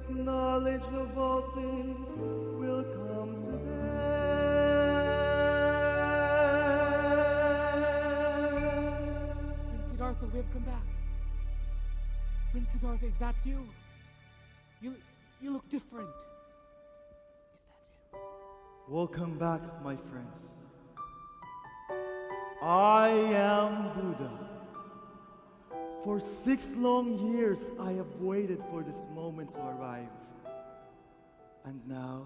perfect knowledge of all things will come to them. Prince Siddhartha, we have come back. Prince Siddhartha, is that you? You look different. Is that you? Welcome back, my friends. I am Buddha. For 6 long years, I have waited for this moment to arrive. And now,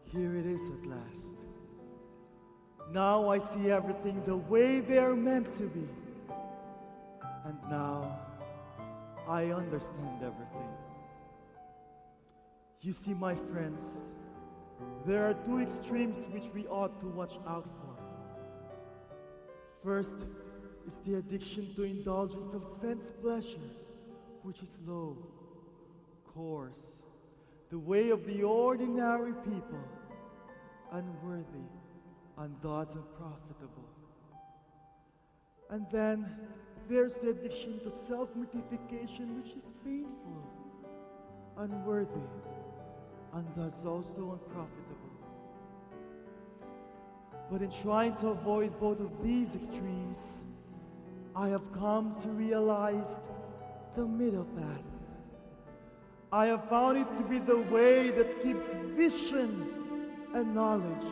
here it is at last. Now I see everything the way they are meant to be. And now, I understand everything. You see, my friends, there are 2 extremes which we ought to watch out for. First is the addiction to indulgence of sense pleasure, which is low, coarse, the way of the ordinary people, unworthy, and thus unprofitable. And then there's the addiction to self-mortification, which is painful, unworthy, and thus also unprofitable. But in trying to avoid both of these extremes, I have come to realize the middle path. I have found it to be the way that gives vision and knowledge.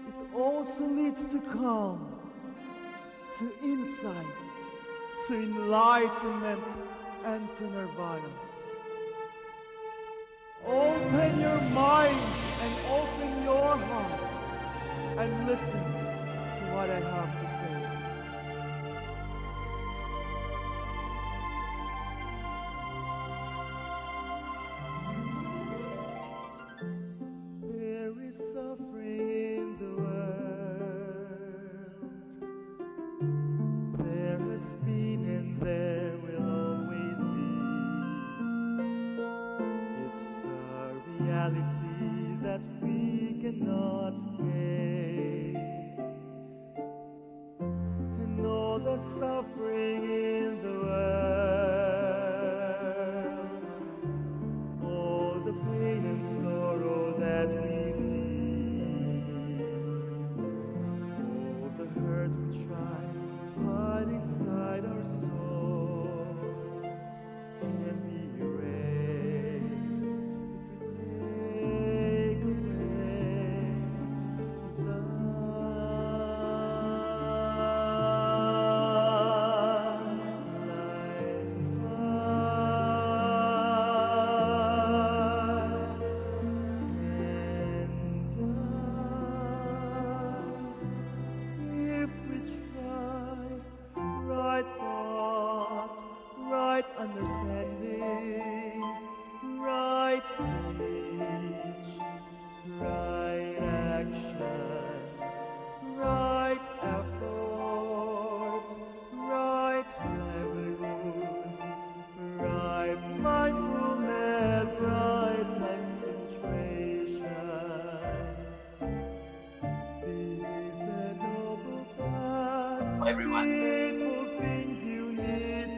It also leads to calm, to insight, to enlightenment, and to nirvana. Open your mind and open your heart and listen to what I have to say. There is suffering in the world. There has been and there will always be. It's a reality that we cannot escape. And all the suffering in the world, all the pain and sorrow that we see, all the hurt we try to hide inside our souls can be erased if we take away if we try right thoughts, right understanding, right speech, right action, right effort, right livelihood, right mindfulness, right concentration. This is a noble path. Hello, everyone. Beautiful things you need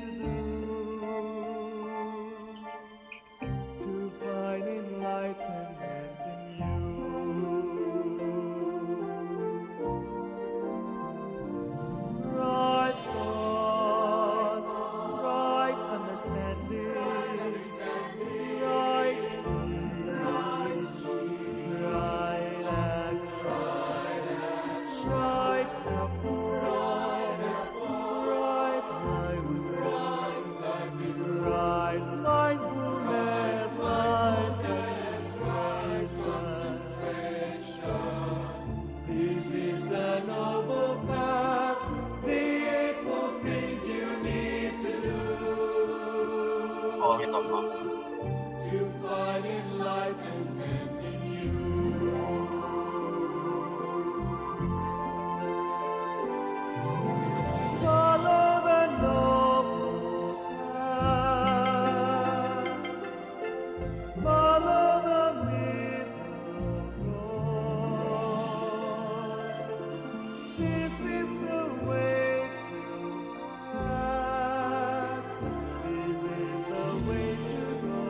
to find enlightenment in you. Right thought, right understanding, right speech, right action, right effort, right livelihood, right mindfulness, right concentration. This is the noble path, the 8 things you need to do Oh, gitu, Pak. to find enlightenment in you. Follow the noble path. Follow the middle road. This is the way to path. This is the way to go.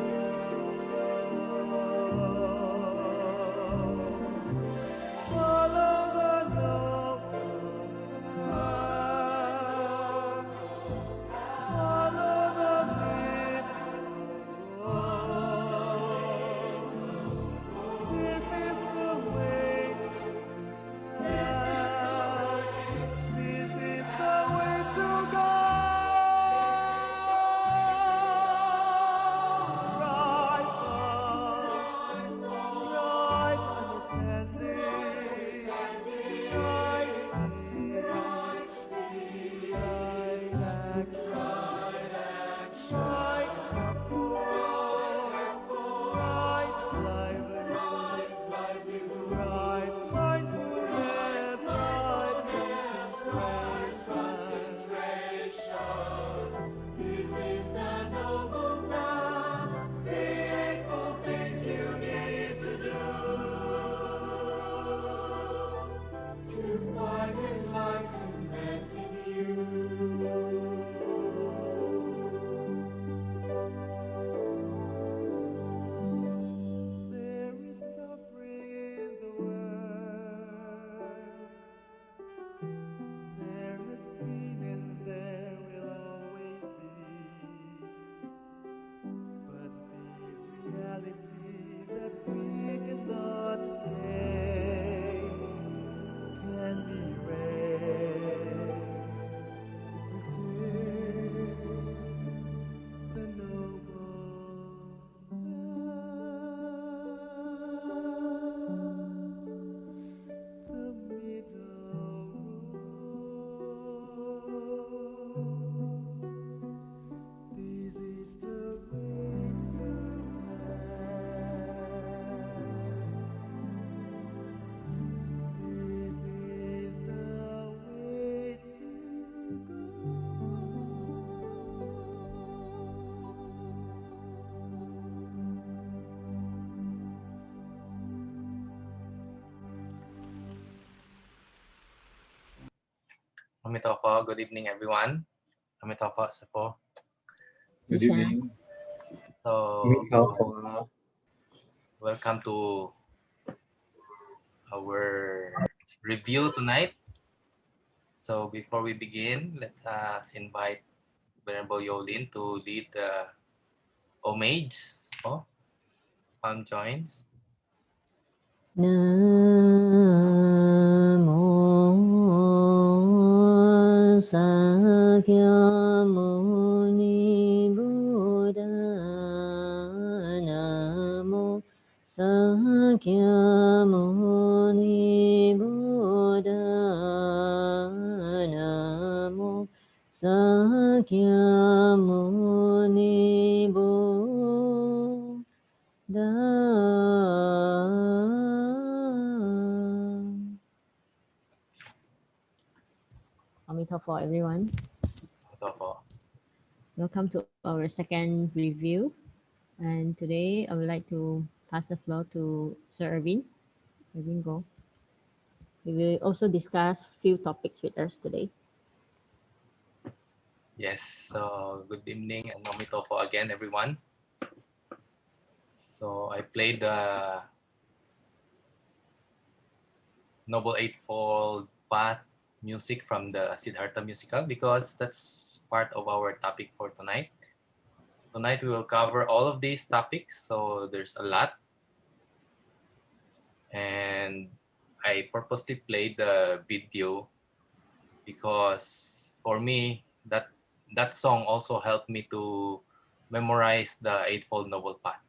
Amitofo, good evening everyone. Amitofo sa po. Good evening. So, welcome to our review tonight. So before we begin, let's invite Venerable Yolin to lead the homage. Oh, Palm joins. Namo Sakyamuni Buddha. Namo Sakyamuni Buddha. Namo Sakyamuni Buddha. Amitabha, everyone. Amitofo. Welcome to our second review. And today I would like to pass the floor to Sir Erwin. Erwin, go. We will also discuss few topics with us today. Yes, so good evening and Amitofo again everyone. So I played the Noble Eightfold Path music from the Siddhartha musical because that's part of our topic for tonight. Tonight we will cover all of these topics, so there's a lot. And I purposely played the video because for me that song also helped me to memorize the Eightfold Noble Path.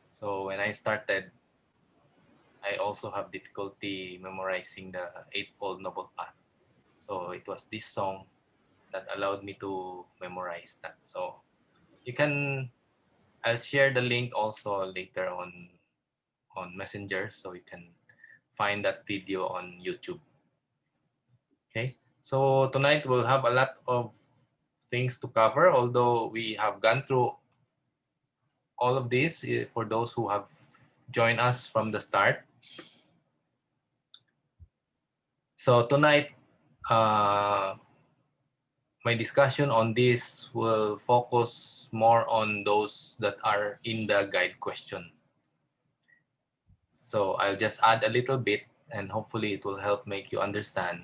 So when I started, I also have difficulty memorizing the Eightfold Noble Path. So it was this song that allowed me to memorize that. So I'll share the link also later on Messenger, so you can find that video on YouTube. Okay, so tonight we'll have a lot of things to cover, although we have gone through all of this for those who have joined us from the start. So tonight, my discussion on this will focus more on those that are in the guide question. So I'll just add a little bit and hopefully it will help make you understand.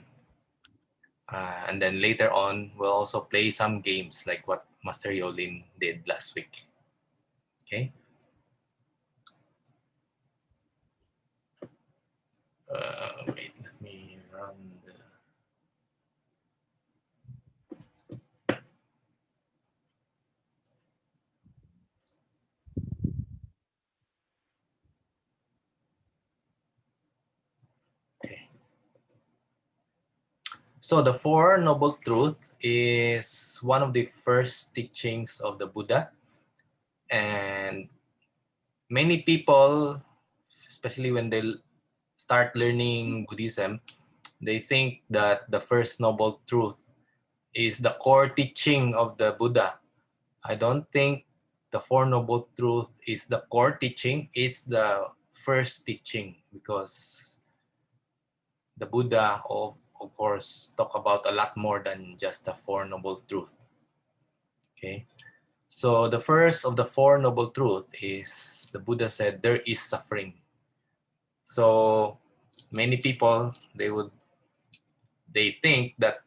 And then later on, we'll also play some games like what Master Yolin did last week. Okay. Wait, let me run the... Okay. So the Four Noble Truths is one of the first teachings of the Buddha. And many people, especially when they start learning Buddhism, they think that the first noble truth is the core teaching of the Buddha. I don't think the Four Noble Truths is the core teaching, it's the first teaching, because the Buddha, of course, talk about a lot more than just the Four Noble Truths. Okay, so the first of the Four Noble Truths is the Buddha said there is suffering. So many people, they think that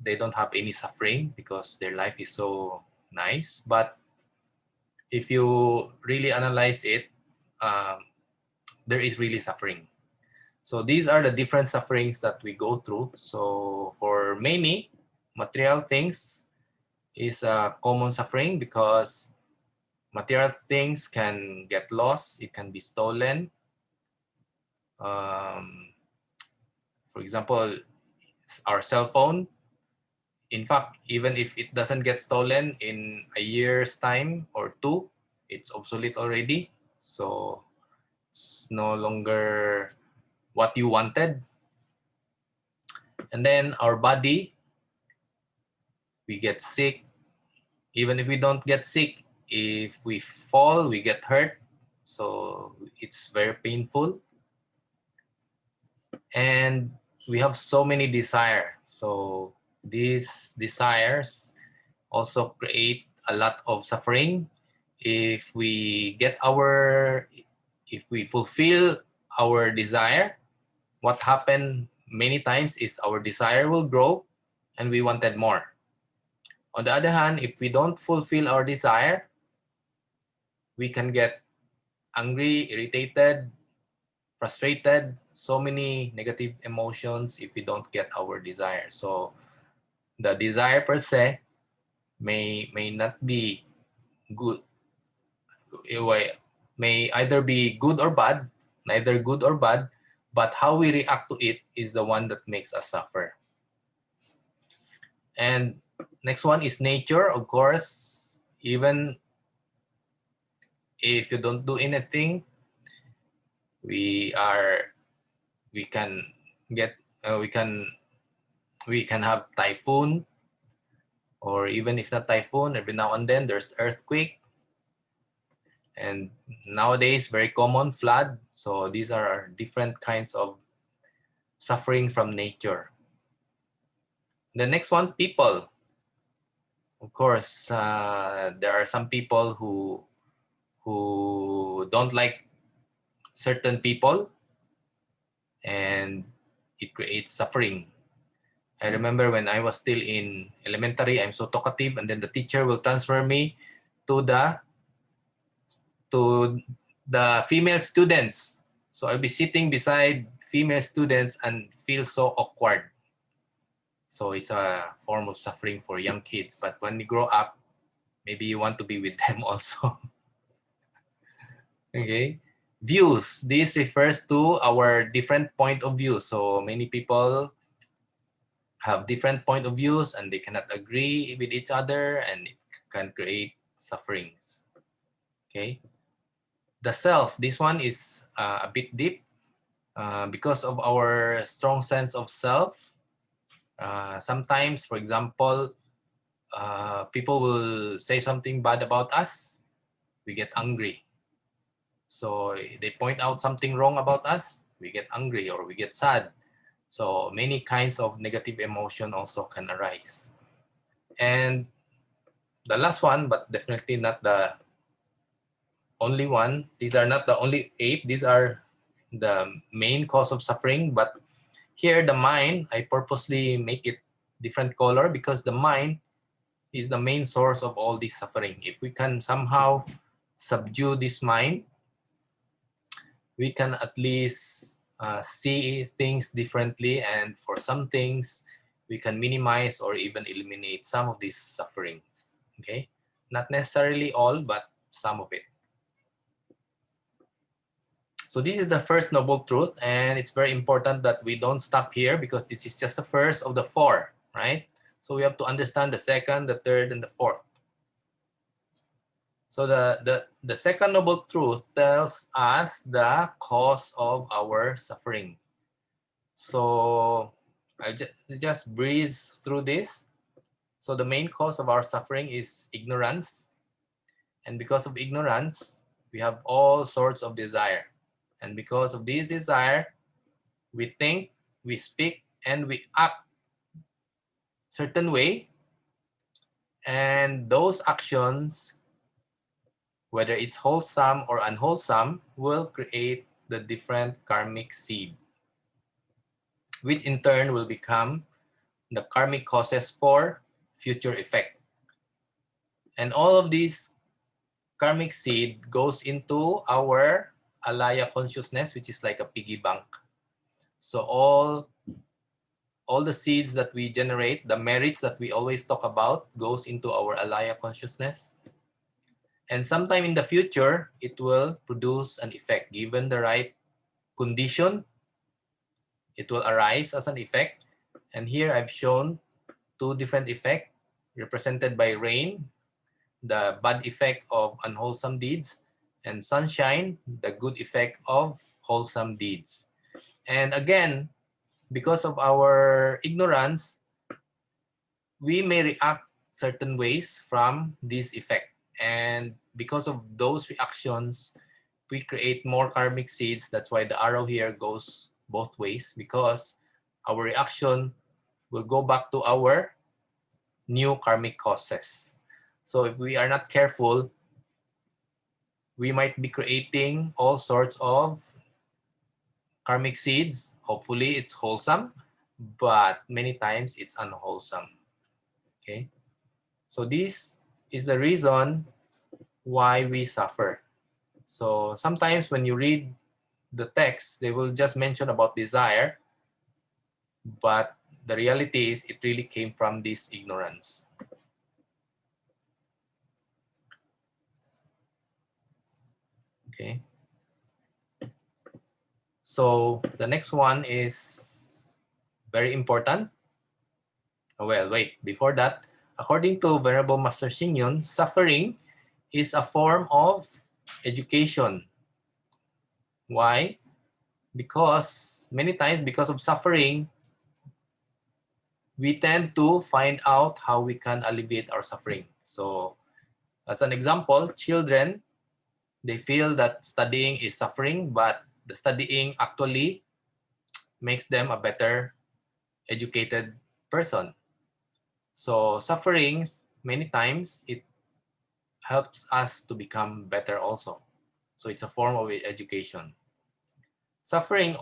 they don't have any suffering because their life is so nice. But if you really analyze it, there is really suffering. So these are the different sufferings that we go through. So for many, material things is a common suffering because material things can get lost, it can be stolen. For example, our cell phone. In fact, even if it doesn't get stolen in a year's time or two, it's obsolete already. So it's no longer what you wanted. And then our body, we get sick. Even if we don't get sick, if we fall, we get hurt. So it's very painful. And we have so many desires. So these desires also create a lot of suffering. If we fulfill our desire, what happened many times is our desire will grow and we wanted more. On the other hand, if we don't fulfill our desire, we can get angry, irritated, frustrated, so many negative emotions if we don't get our desire. So the desire per se may not be good. It may either be good or bad, neither good or bad, but how we react to it is the one that makes us suffer. And next one is nature. Of course, even if you don't do anything, we can have typhoon, or even if not typhoon, every now and then there's earthquake, and nowadays very common flood. So these are different kinds of suffering from nature. The next one, people. Of course, there are some people who don't like certain people, and it creates suffering. I remember when I was still in elementary, I'm so talkative, and then the teacher will transfer me to the female students. So I'll be sitting beside female students and feel so awkward. So it's a form of suffering for young kids. But when you grow up, maybe you want to be with them also. Okay. Views. This refers to our different point of view. So many people have different point of views and they cannot agree with each other, and it can create sufferings. Okay. The self. This one is a bit deep because of our strong sense of self. Sometimes, for example, people will say something bad about us. We get angry. So they point out something wrong about us. We get angry or we get sad. So many kinds of negative emotion also can arise. And the last one, but definitely not the only one. These are not the only 8. These are the main cause of suffering. But here the mind, I purposely make it different color because the mind is the main source of all this suffering. If we can somehow subdue this mind, we can at least see things differently, and for some things we can minimize or even eliminate some of these sufferings. Okay, not necessarily all, but some of it. So this is the first noble truth, and it's very important that we don't stop here because this is just the first of the 4, right? So we have to understand the second, the third, and the fourth. So the second noble truth tells us the cause of our suffering. So I just breeze through this. So the main cause of our suffering is ignorance. And because of ignorance, we have all sorts of desire. And because of this desire, we think, we speak, and we act certain way. And those actions, whether it's wholesome or unwholesome, will create the different karmic seed, which in turn will become the karmic causes for future effect. And all of these karmic seed goes into our alaya consciousness, which is like a piggy bank. So all the seeds that we generate, the merits that we always talk about, goes into our alaya consciousness. And sometime in the future, it will produce an effect. Given the right condition, it will arise as an effect. And here I've shown 2 different effects represented by rain, the bad effect of unwholesome deeds, and sunshine, the good effect of wholesome deeds. And again, because of our ignorance, we may react certain ways from this effect. And because of those reactions, we create more karmic seeds. That's why the arrow here goes both ways, because our reaction will go back to our new karmic causes. So if we are not careful, we might be creating all sorts of karmic seeds. Hopefully it's wholesome, but many times it's unwholesome. Okay, so this is the reason why we suffer. So sometimes when you read the text, they will just mention about desire, but the reality is it really came from this ignorance. Okay. So the next one is very important. Well, wait, before that, according to Venerable Master Xing Yun, suffering is a form of education. Why? Because many times, because of suffering, we tend to find out how we can alleviate our suffering. So, as an example, children, they feel that studying is suffering, but the studying actually makes them a better educated person. So sufferings, many times, it helps us to become better also. So it's a form of education. Suffering,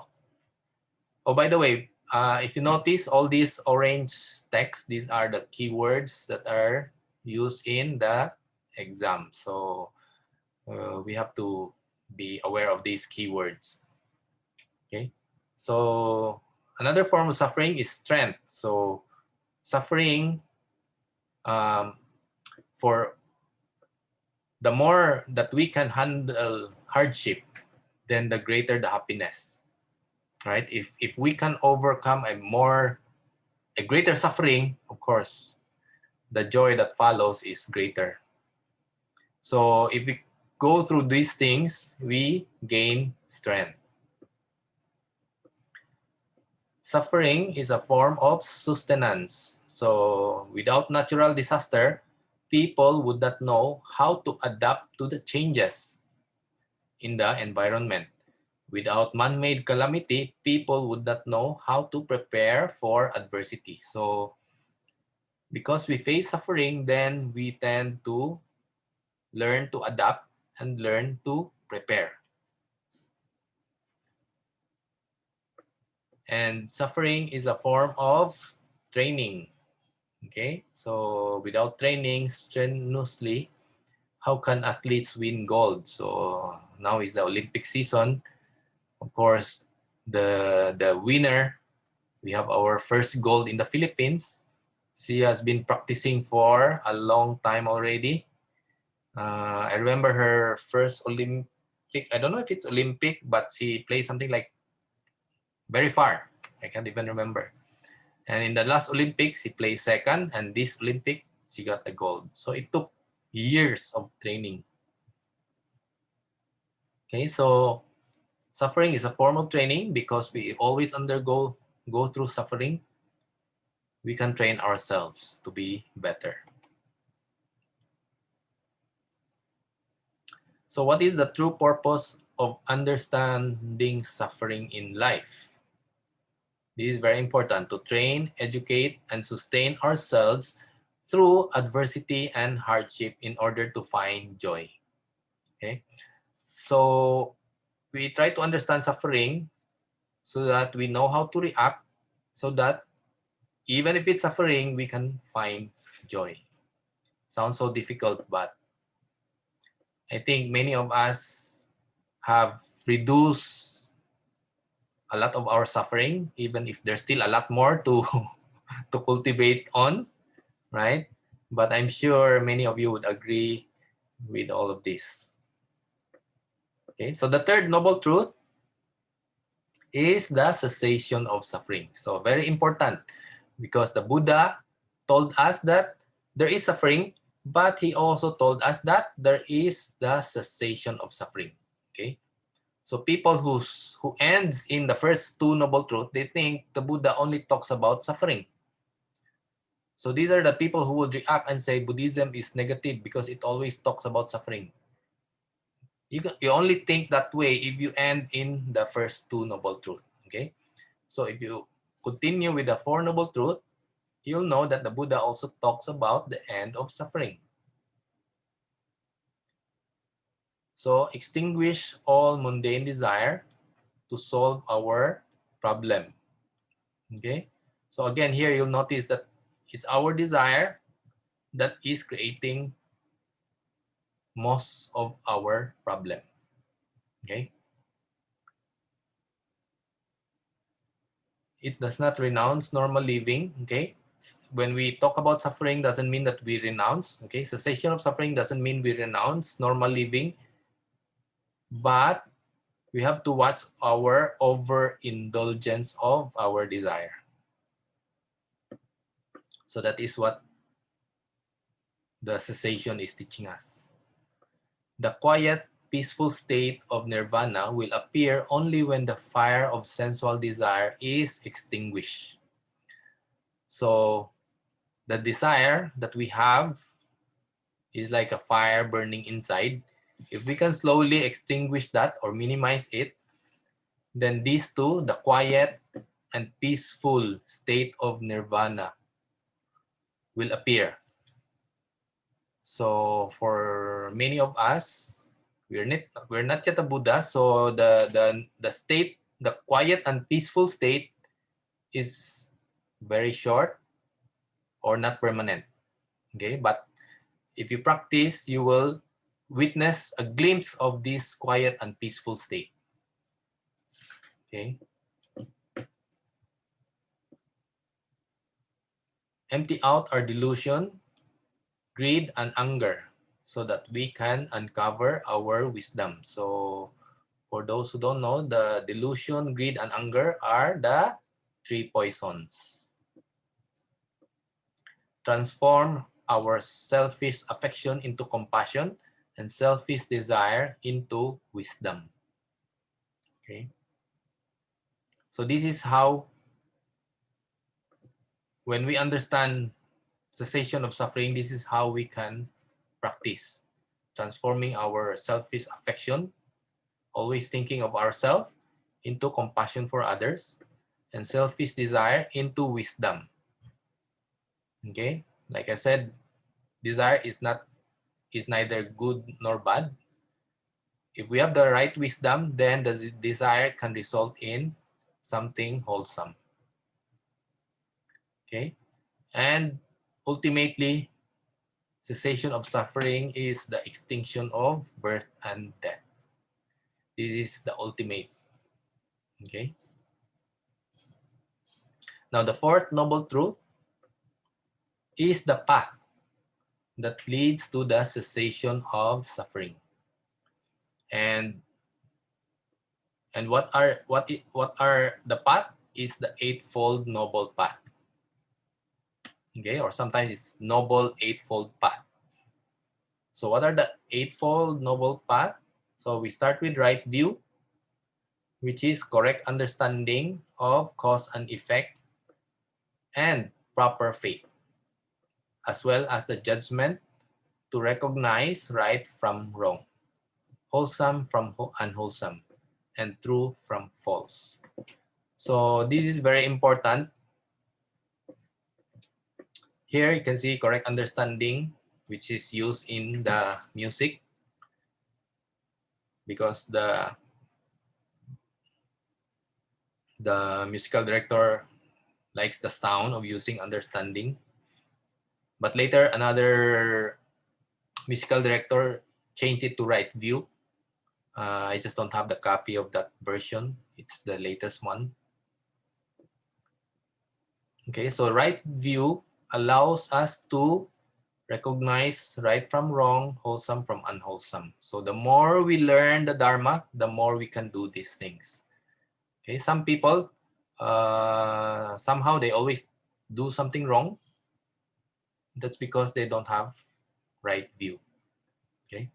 oh, by the way, if you notice all these orange text, these are the keywords that are used in the exam. So we have to be aware of these keywords. Okay, so another form of suffering is strength. So suffering, for the more that we can handle hardship, then the greater the happiness, right? If we can overcome a greater suffering, of course, the joy that follows is greater. So if we go through these things, we gain strength. Suffering is a form of sustenance. So without natural disaster, people would not know how to adapt to the changes in the environment. Without man-made calamity, people would not know how to prepare for adversity. So because we face suffering, then we tend to learn to adapt and learn to prepare. And suffering is a form of training. Okay, so without training strenuously, how can athletes win gold? So now is the Olympic season. Of course, the winner, we have our first gold in the Philippines. She has been practicing for a long time already. I remember her first Olympic, I don't know if it's Olympic, but she played something like very far. I can't even remember. And in the last Olympics, she placed second, and this Olympic, she got the gold. So it took years of training. Okay, so suffering is a form of training because we always go through suffering. We can train ourselves to be better. So what is the true purpose of understanding suffering in life? This is very important, to train, educate, and sustain ourselves through adversity and hardship in order to find joy. Okay, so we try to understand suffering so that we know how to react, so that even if it's suffering, we can find joy. Sounds so difficult, but I think many of us have reduced a lot of our suffering, even if there's still a lot more to to cultivate on, right? But I'm sure many of you would agree with all of this. Okay, so the third noble truth is the cessation of suffering. So very important, because the Buddha told us that there is suffering, but he also told us that there is the cessation of suffering. Okay, so people who ends in the first two noble truths, they think the Buddha only talks about suffering. So these are the people who would react and say Buddhism is negative because it always talks about suffering. You only think that way if you end in the first two noble truths. Okay, so if you continue with the four noble truths, you'll know that the Buddha also talks about the end of suffering. So extinguish all mundane desire to solve our problem. Okay. So again, here you'll notice that it's our desire that is creating most of our problem. Okay. It does not renounce normal living. Okay. When we talk about suffering, doesn't mean that we renounce. Okay. Cessation of suffering doesn't mean we renounce normal living, but we have to watch our overindulgence of our desire. So that is what the cessation is teaching us. The quiet, peaceful state of nirvana will appear only when the fire of sensual desire is extinguished. So the desire that we have is like a fire burning inside. If we can slowly extinguish that or minimize it, then these two, the quiet and peaceful state of nirvana, will appear. So for many of us, we're not yet a Buddha, so the state, the quiet and peaceful state is very short or not permanent. Okay, but if you practice, you will witness a glimpse of this quiet and peaceful state. Okay. Empty out our delusion, greed, and anger so that we can uncover our wisdom. So for those who don't know, the delusion, greed, and anger are the three poisons. Transform our selfish affection into compassion and selfish desire into wisdom. Okay. So this is how, when we understand cessation of suffering, this is how we can practice transforming our selfish affection, always thinking of ourselves, into compassion for others, and selfish desire into wisdom. Okay, like I said, desire is neither good nor bad. If we have the right wisdom, then the desire can result in something wholesome. Okay, and ultimately, cessation of suffering is the extinction of birth and death. This is the ultimate. Okay. Now, the fourth noble truth is the path that leads to the cessation of suffering. And what are the path is the Eightfold Noble Path. Okay, or sometimes it's Noble Eightfold Path. So what are the Eightfold Noble Path? So we start with right view, which is correct understanding of cause and effect and proper faith, as well as the judgment to recognize right from wrong, wholesome from unwholesome, and true from false. So this is very important. Here you can see correct understanding, which is used in the music, because the musical director likes the sound of using understanding. But later another musical director changed it to right view. I just don't have the copy of that version. It's the latest one. Okay, so right view allows us to recognize right from wrong, wholesome from unwholesome. So the more we learn the Dharma, the more we can do these things. Okay, some people, somehow they always do something wrong. That's because they don't have right view. Okay.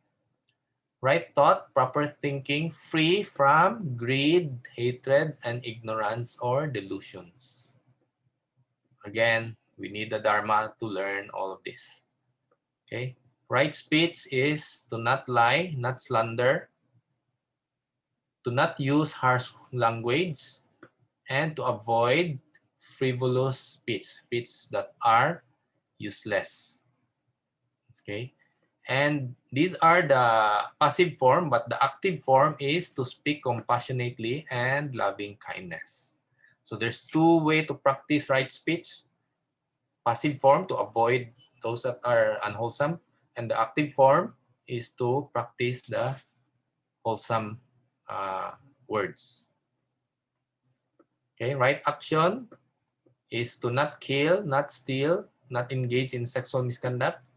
Right thought, proper thinking, free from greed, hatred, and ignorance or delusions. Again, we need the Dharma to learn all of this. Okay. Right speech is to not lie, not slander, to not use harsh language, and to avoid frivolous speech that are useless. Okay, and these are the passive form, but the active form is to speak compassionately and loving kindness. So there's two ways to practice right speech. Passive form to avoid those that are unwholesome, and the active form is to practice the wholesome words. Okay, right action is to not kill, not steal, not engage in sexual misconduct,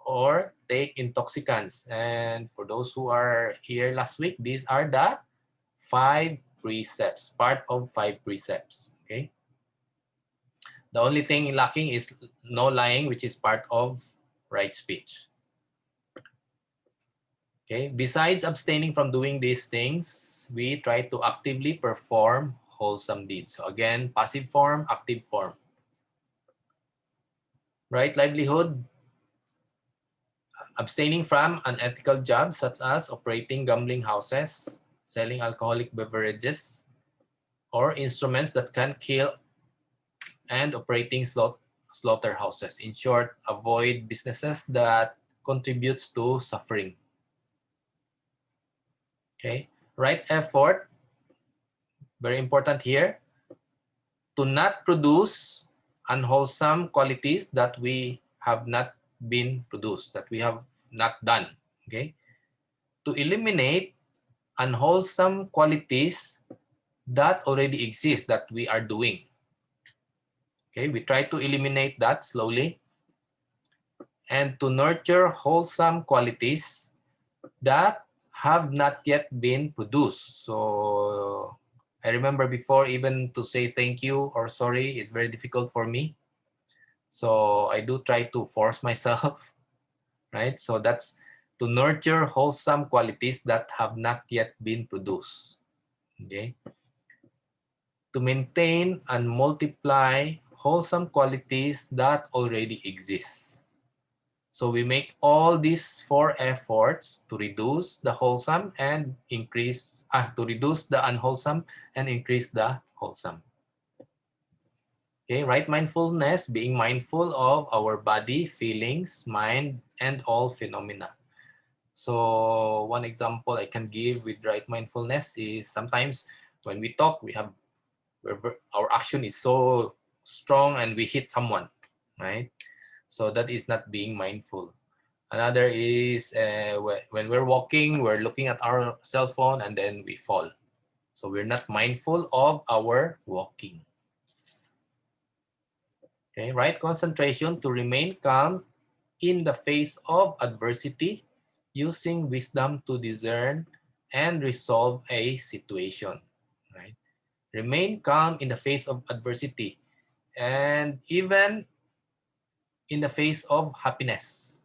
or take intoxicants. And for those who are here last week, these are the 5 precepts, part of 5 precepts. Okay. The only thing lacking is no lying, which is part of right speech. Okay. Besides abstaining from doing these things, we try to actively perform wholesome deeds. So again, passive form, active form. Right livelihood, abstaining from unethical jobs such as operating gambling houses, selling alcoholic beverages, or instruments that can kill, and operating slaughterhouses. In short, avoid businesses that contributes to suffering. Okay, right effort, very important here, to not produce unwholesome qualities that we have not been produced, that we have not done. Okay, to eliminate unwholesome qualities that already exist that we are doing. Okay, we try to eliminate that slowly, and to nurture wholesome qualities that have not yet been produced. So I remember before, even to say thank you or sorry is very difficult for me. So I do try to force myself, right? So that's to nurture wholesome qualities that have not yet been produced. Okay. To maintain and multiply wholesome qualities that already exist. So we make all these 4 efforts to reduce the wholesome and increase, to reduce the unwholesome and increase the wholesome. Okay, right mindfulness, being mindful of our body, feelings, mind, and all phenomena. So one example I can give with right mindfulness is sometimes when we talk, our action is so strong and we hit someone, right? So that is not being mindful. Another is when we're walking, we're looking at our cell phone and then we fall. So we're not mindful of our walking. Okay, right concentration, to remain calm in the face of adversity, using wisdom to discern and resolve a situation. Right? Remain calm in the face of adversity, and even in the face of happiness.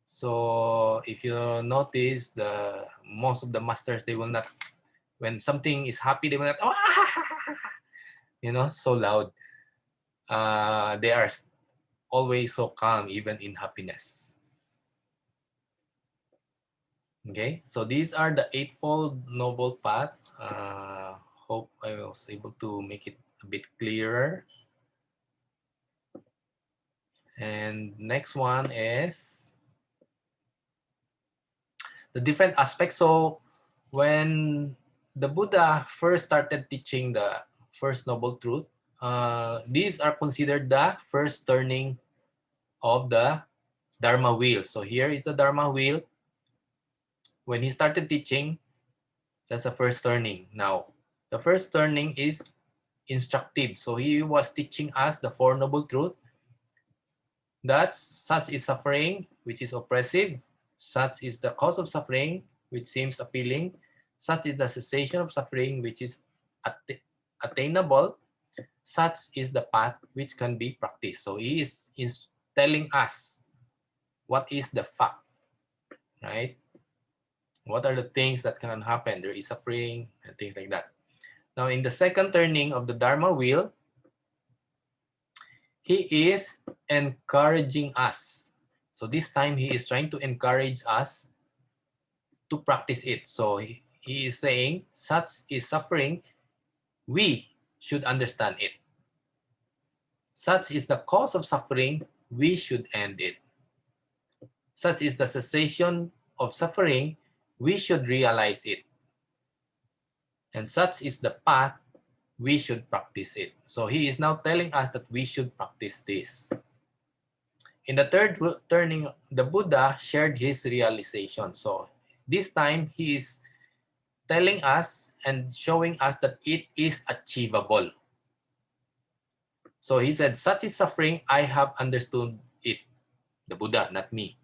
So if you notice, most of the masters, they will not, when something is happy, they will not, so loud. They are always so calm, even in happiness. Okay, so these are the Eightfold Noble Path. Hope I was able to make it a bit clearer. And next one is the different aspects. So when the Buddha first started teaching the First Noble Truth, these are considered the first turning of the Dharma wheel. So here is the Dharma wheel. When he started teaching, that's the first turning. Now, the first turning is instructive. So he was teaching us the Four Noble Truths, that such is suffering, which is oppressive, such is the cause of suffering, which seems appealing, such is the cessation of suffering, which is attainable, such is the path which can be practiced. So he is telling us what is the fact, right? What are the things that can happen? There is suffering and things like that. Now, in the second turning of the Dharma wheel, he is encouraging us. So this time he is trying to encourage us to practice it. So he is saying, such is suffering, we should understand it. Such is the cause of suffering, we should end it. Such is the cessation of suffering, we should realize it. And such is the path, we should practice it. So he is now telling us that we should practice this. In the third turning, the Buddha shared his realization. So this time he is telling us and showing us that it is achievable. So he said, such is suffering, I have understood it. The Buddha, not me.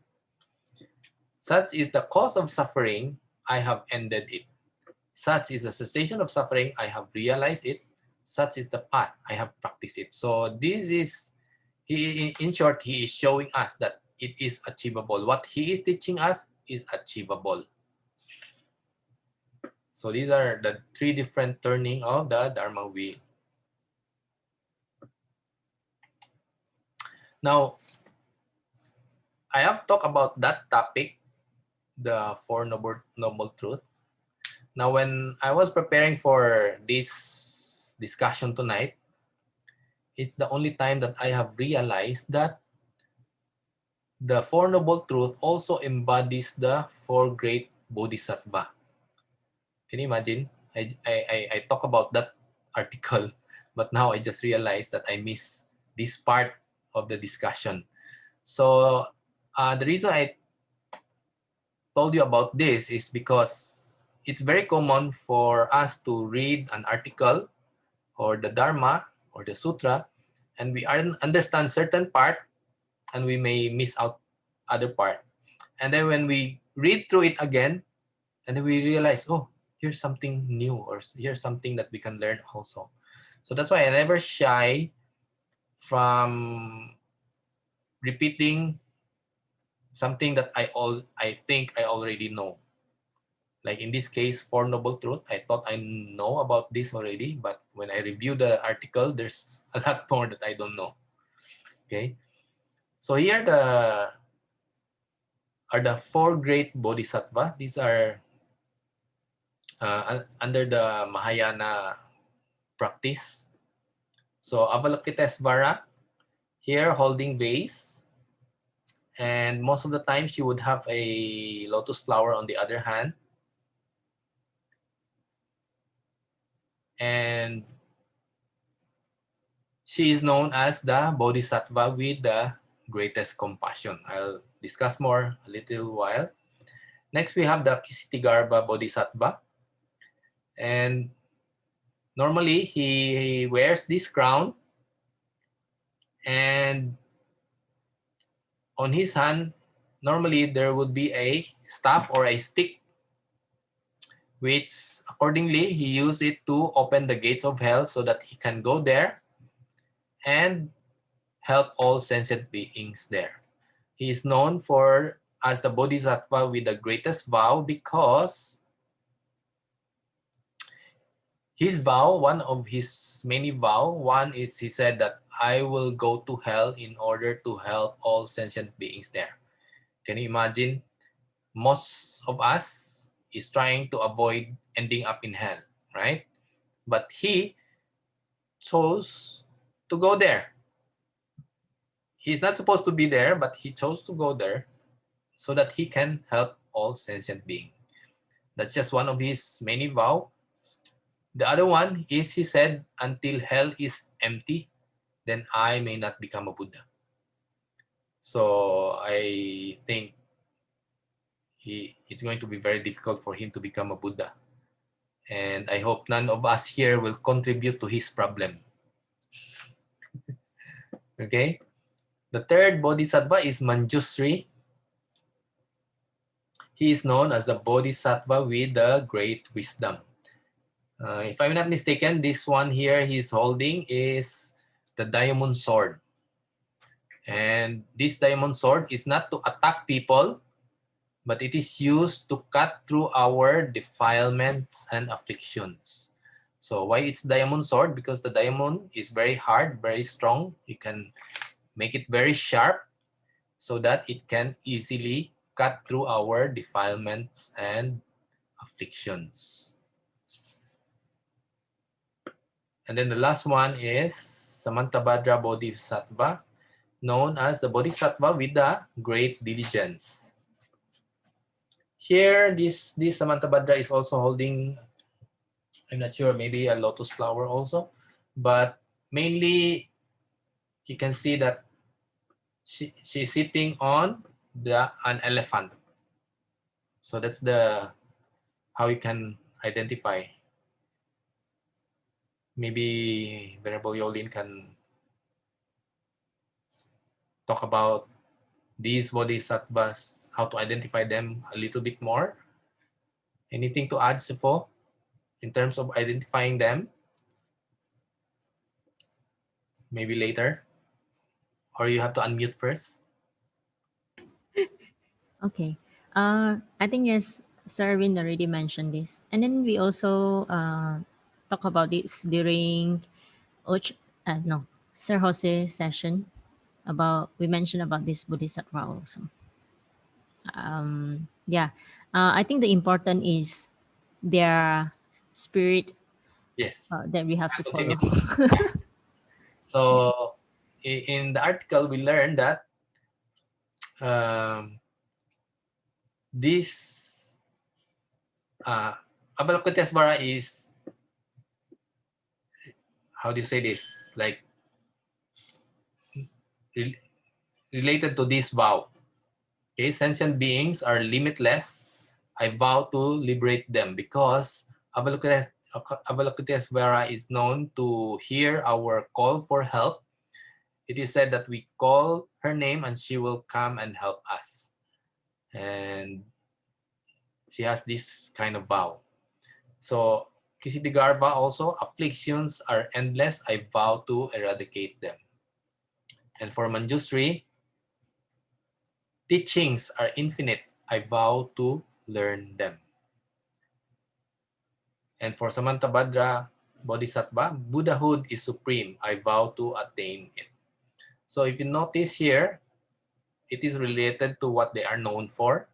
Such is the cause of suffering, I have ended it. Such is the cessation of suffering, I have realized it. Such is the path, I have practiced it. So this is, in short, he is showing us that it is achievable. What he is teaching us is achievable. So these are the three different turning of the Dharma wheel. Now, I have talked about that topic, the Four Noble Truths. Now, when I was preparing for this discussion tonight, it's the only time that I have realized that the Four Noble Truths also embodies the four great Bodhisattva. Can you imagine? I talk about that article, but now I just realized that I missed this part of the discussion. So the reason I told you about this is because it's very common for us to read an article or the Dharma or the Sutra, and we understand certain part and we may miss out other part. And then when we read through it again, and then we realize, oh, here's something new, or here's something that we can learn also. So that's why I never shy from repeating something that I think I already know. Like in this case, Four Noble Truths, I thought I know about this already, but when I review the article, there's a lot more that I don't know. Okay, so here are the four great Bodhisattva. These are under the Mahayana practice. So Avalokitesvara, here holding vase, and most of the time she would have a lotus flower on the other hand. And she is known as the Bodhisattva with the greatest compassion. I'll discuss more a little while. Next, we have the Ksitigarbha Bodhisattva. And normally, he wears this crown. And on his hand, normally there would be a staff or a stick, which accordingly, he used it to open the gates of hell so that he can go there and help all sentient beings there. He is known as the Bodhisattva with the greatest vow because his vow, one of his many vows, one is he said that I will go to hell in order to help all sentient beings there. Can you imagine? Most of us is trying to avoid ending up in hell, right? But he chose to go there. He's not supposed to be there, but he chose to go there so that he can help all sentient beings. That's just one of his many vows. The other one is he said, until hell is empty, then I may not become a Buddha. So I think it's going to be very difficult for him to become a Buddha. And I hope none of us here will contribute to his problem. Okay? The third Bodhisattva is Manjushri. He is known as the Bodhisattva with the great wisdom. If I'm not mistaken, this one here he's holding is the diamond sword. And this diamond sword is not to attack people, but it is used to cut through our defilements and afflictions. So why it's diamond sword? Because the diamond is very hard, very strong. You can make it very sharp so that it can easily cut through our defilements and afflictions. And then the last one is Samantabhadra Bodhisattva, known as the Bodhisattva with the great diligence. Here, this Samantabhadra is also holding, I'm not sure, maybe a lotus flower also, but mainly you can see that she's sitting on an elephant. So that's how you can identify. Maybe Venerable Yolin can talk about these bodhisattvas, how to identify them a little bit more. Anything to add, Sifo, in terms of identifying them? Maybe later? Or you have to unmute first? Okay. I think yes, Sir Arvind already mentioned this. And then we also talk about this during Sir Jose's session we mentioned about this Bodhisattva also. Yeah. I think the important is their spirit Yes. that we have to follow. So in the article, we learned that this Avalokitesvara is, how do you say this? Like related to this vow. Okay, sentient beings are limitless. I vow to liberate them because Avalokitesvara is known to hear our call for help. It is said that we call her name and she will come and help us. And she has this kind of vow. So Ksitigarbha also, afflictions are endless. I vow to eradicate them. And for Manjusri, teachings are infinite. I vow to learn them. And for Samantabhadra Bodhisattva, Buddhahood is supreme. I vow to attain it. So if you notice here, it is related to what they are known for.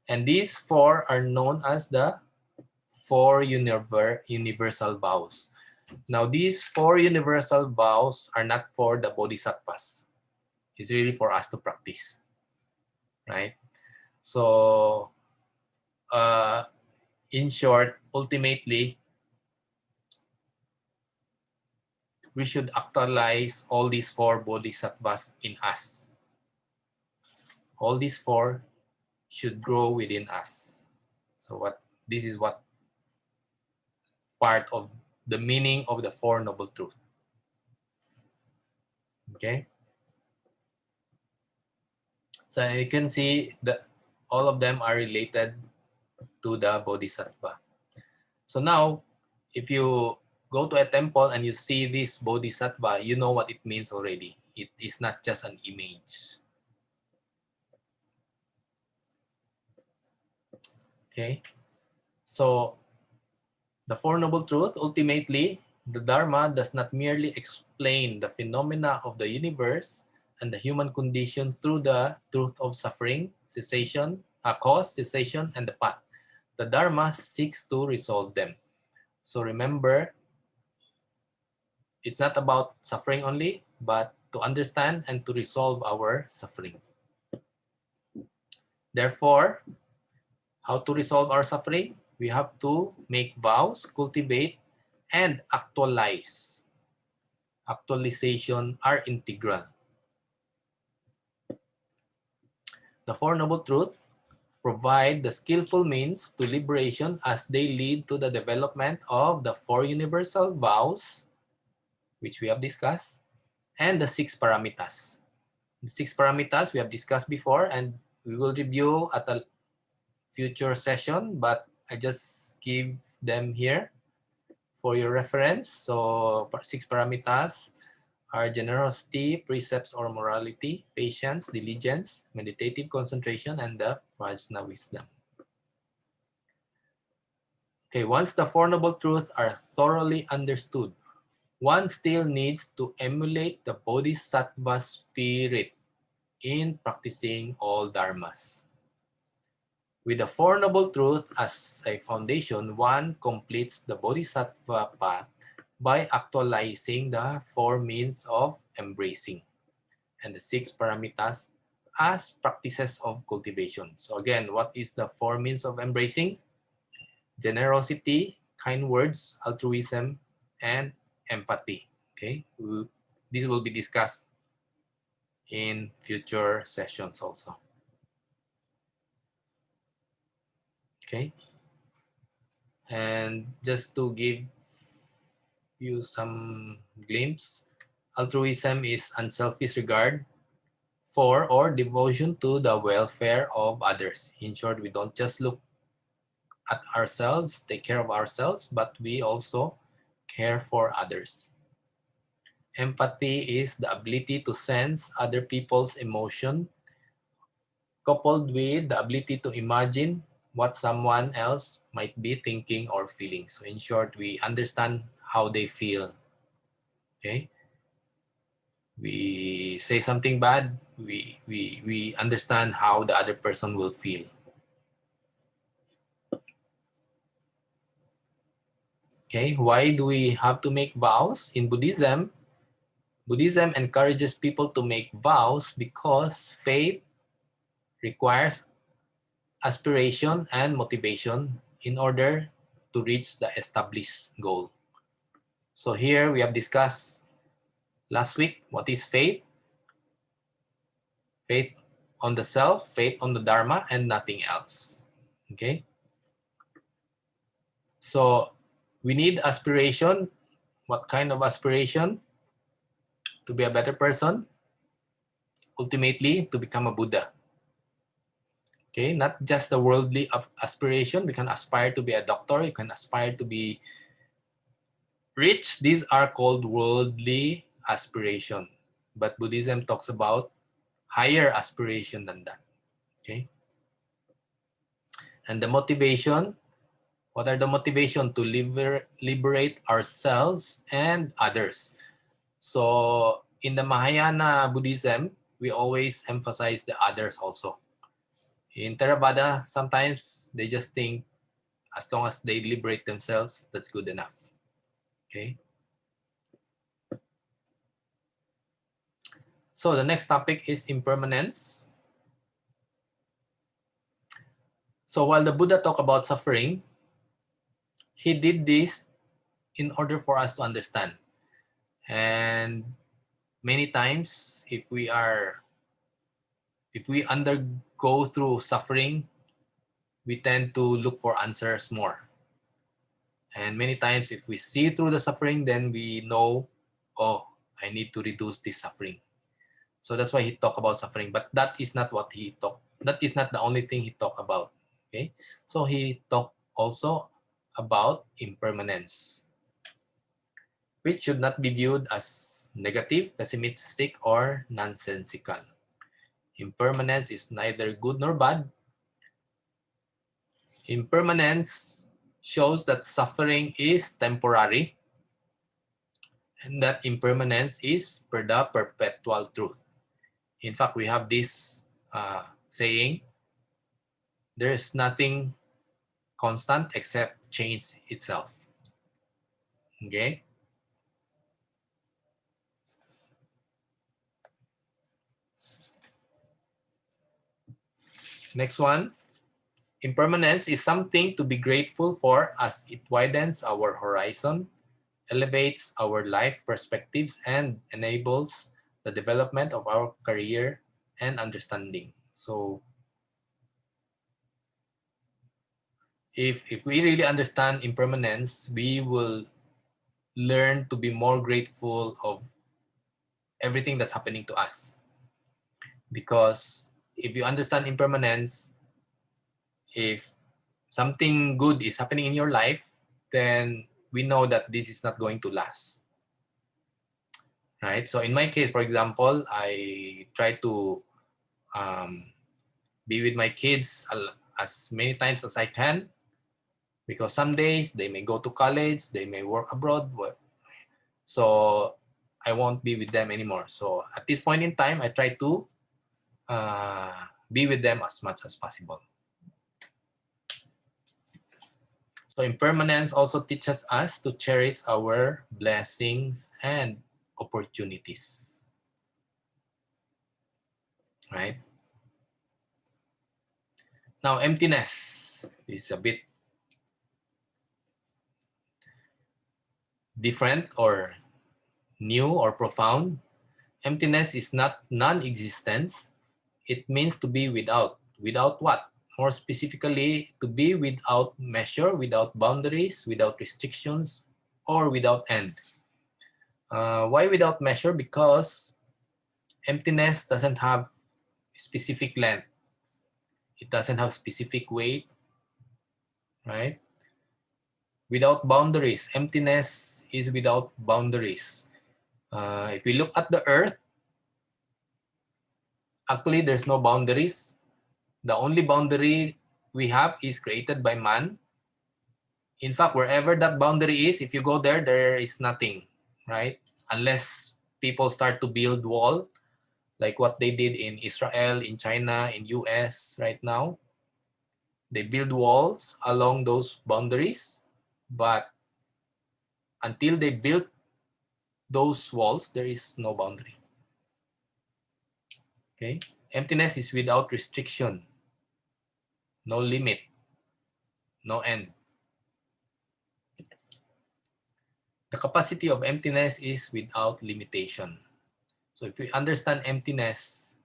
And these four are known as the four universal vows. Now, these four universal vows are not for the bodhisattvas. It's really for us to practice, right? So, in short, ultimately, we should actualize all these four bodhisattvas in us. All these four should grow within us. So this is what part of the meaning of the Four Noble Truths. Okay. So you can see that all of them are related to the Bodhisattva. So now, if you go to a temple and you see this Bodhisattva, you know what it means already. It is not just an image. Okay. So the Four Noble Truths, ultimately, the Dharma does not merely explain the phenomena of the universe and the human condition through the truth of suffering, cessation, cause, cessation, and the path. The Dharma seeks to resolve them. So remember, it's not about suffering only, but to understand and to resolve our suffering. Therefore, how to resolve our suffering? We have to make vows, cultivate, and actualize. Actualization are integral. The Four Noble Truths provide the skillful means to liberation as they lead to the development of the four universal vows, which we have discussed, and the 6 paramitas. The 6 paramitas we have discussed before, and we will review at a future session, but I just give them here for your reference. So 6 paramitas are generosity, precepts or morality, patience, diligence, meditative concentration, and the prajna wisdom. Okay, once the Four Noble Truths are thoroughly understood, one still needs to emulate the Bodhisattva spirit in practicing all dharmas. With the Four Noble Truths as a foundation, one completes the Bodhisattva path by actualizing the 4 means of embracing and the 6 paramitas as practices of cultivation. So again, what is the 4 means of embracing? Generosity, kind words, altruism, and empathy. Okay, this will be discussed in future sessions also. Okay, and just to give you some glimpse, altruism is unselfish regard for or devotion to the welfare of others. In short, we don't just look at ourselves, take care of ourselves, but we also care for others. Empathy is the ability to sense other people's emotion, coupled with the ability to imagine what someone else might be thinking or feeling. So in short, we understand how they feel. Okay? We say something bad, we understand how the other person will feel. Okay, why do we have to make vows? In Buddhism, Buddhism encourages people to make vows because faith requires aspiration and motivation in order to reach the established goal. So here we have discussed last week what is faith. Faith on the self, faith on the Dharma, and nothing else. Okay? So we need aspiration. What kind of aspiration? To be a better person. Ultimately, to become a Buddha. Okay, not just the worldly aspiration. We can aspire to be a doctor. You can aspire to be rich. These are called worldly aspiration. But Buddhism talks about higher aspiration than that. Okay. And the motivation, what are the motivation? To liberate ourselves and others. So in the Mahayana Buddhism, we always emphasize the others also. In Theravada, sometimes they just think as long as they liberate themselves, that's good enough. Okay. So the next topic is impermanence. So while the Buddha talked about suffering, he did this in order for us to understand. And many times, if we undergo through suffering, we tend to look for answers more. And many times, if we see through the suffering, then we know, oh, I need to reduce this suffering. So that's why he talked about suffering. But that is not what he talked. That is not the only thing he talked about. Okay, so he talked also about impermanence, which should not be viewed as negative, pessimistic, or nonsensical. Impermanence is neither good nor bad. Impermanence shows that suffering is temporary and that impermanence is the perpetual truth. In fact, we have this saying, there is nothing constant except change itself. Okay? Next one. Impermanence is something to be grateful for as it widens our horizon, elevates our life perspectives, and enables the development of our career and understanding. So if we really understand impermanence, we will learn to be more grateful of everything that's happening to us. Because if you understand impermanence, if something good is happening in your life, then we know that this is not going to last. Right? So in my case, for example, I try to be with my kids as many times as I can, because some days they may go to college, they may work abroad, so I won't be with them anymore. So at this point in time, I try to be with them as much as possible. So impermanence also teaches us to cherish our blessings and opportunities. Right? Now, emptiness is a bit different or new or profound. Emptiness is not non-existence. It means to be without. Without what? More specifically, to be without measure, without boundaries, without restrictions, or without end. Why without measure? Because emptiness doesn't have specific length. It doesn't have specific weight, right? Without boundaries. Emptiness is without boundaries. If we look at the earth, actually there's no boundaries. The only boundary we have is created by man. In fact, wherever that boundary is, if you go there, there is nothing, right? Unless people start to build wall, like what they did in Israel, in China, in US right now. They build walls along those boundaries, but until they build those walls, there is no boundary. Okay? Emptiness is without restriction, no limit, no end. The capacity of emptiness is without limitation. So if we understand emptiness,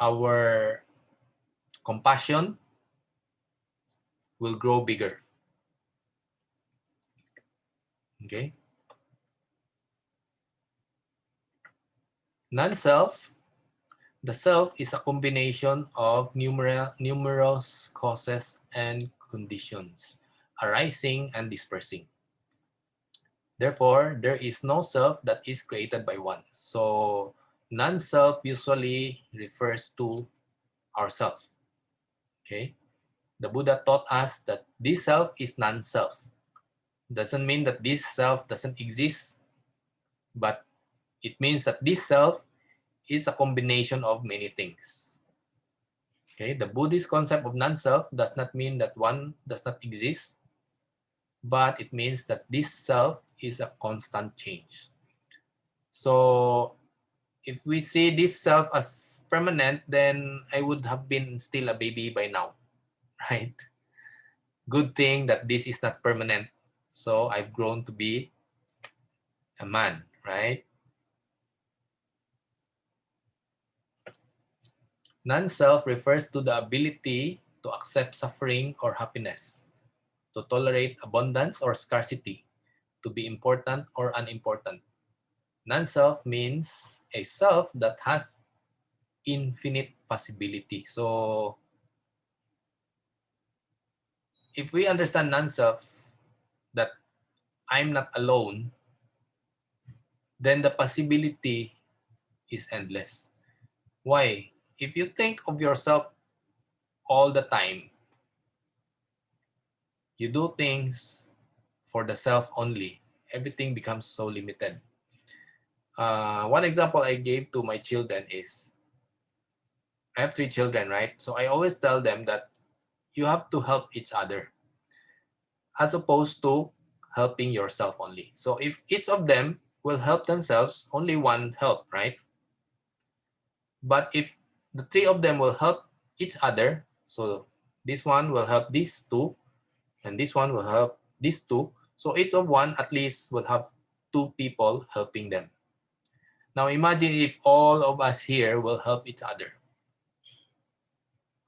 our compassion will grow bigger. Okay? Non-self, the self is a combination of numerous causes and conditions arising and dispersing. Therefore, there is no self that is created by one. So non-self usually refers to ourself. Okay? The Buddha taught us that this self is non-self. Doesn't mean that this self doesn't exist, but it means that this self is a combination of many things. Okay? The Buddhist concept of non-self does not mean that one does not exist, but it means that this self is a constant change. So if we see this self as permanent, then I would have been still a baby by now, right? Good thing that this is not permanent. So I've grown to be a man, right? Non-self refers to the ability to accept suffering or happiness, to tolerate abundance or scarcity, to be important or unimportant. Non-self means a self that has infinite possibility. So if we understand non-self, that I'm not alone, then the possibility is endless. Why? If you think of yourself all the time, you do things for the self only, everything becomes so limited. One example I gave to my children is, I have 3 children, right? So I always tell them that you have to help each other as opposed to helping yourself only. So if each of them will help themselves, only one help, right? But if the 3 of them will help each other, so this one will help these 2, and this one will help these 2. So each of one at least will have 2 people helping them. Now imagine if all of us here will help each other.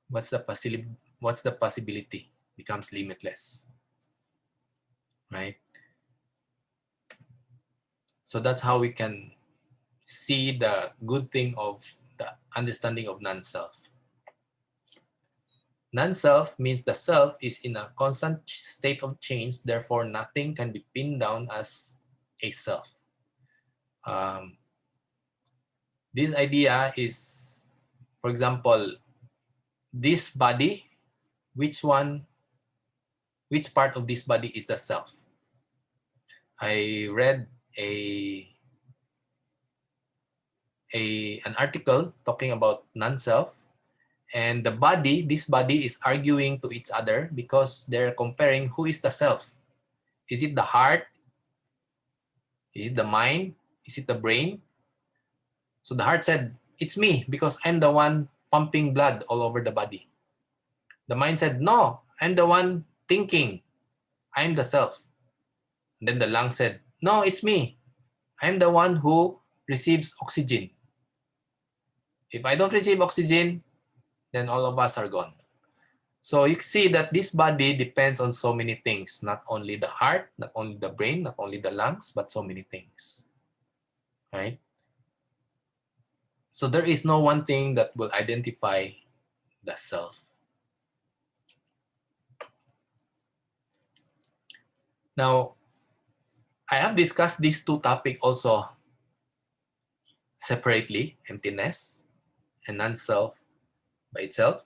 What's the possibility? Becomes limitless, right? So that's how we can see the good thing of the understanding of non-self. Non-self means the self is in a constant state of change, therefore nothing can be pinned down as a self. This idea is, for example, this body, which part of this body is the self? I read an article talking about non-self, And the body, this body is arguing to each other because they're comparing who is the self. Is it the heart? Is it the mind? Is it the brain? So the heart said, it's me because I'm the one pumping blood all over the body. The mind said, no, I'm the one thinking. I'm the self. And then the lung said, no, it's me. I'm the one who receives oxygen. If I don't receive oxygen, then all of us are gone. So you see that this body depends on so many things, not only the heart, not only the brain, not only the lungs, but so many things, right? So there is no one thing that will identify the self. Now, I have discussed these two topics also separately, emptiness and non-self by itself.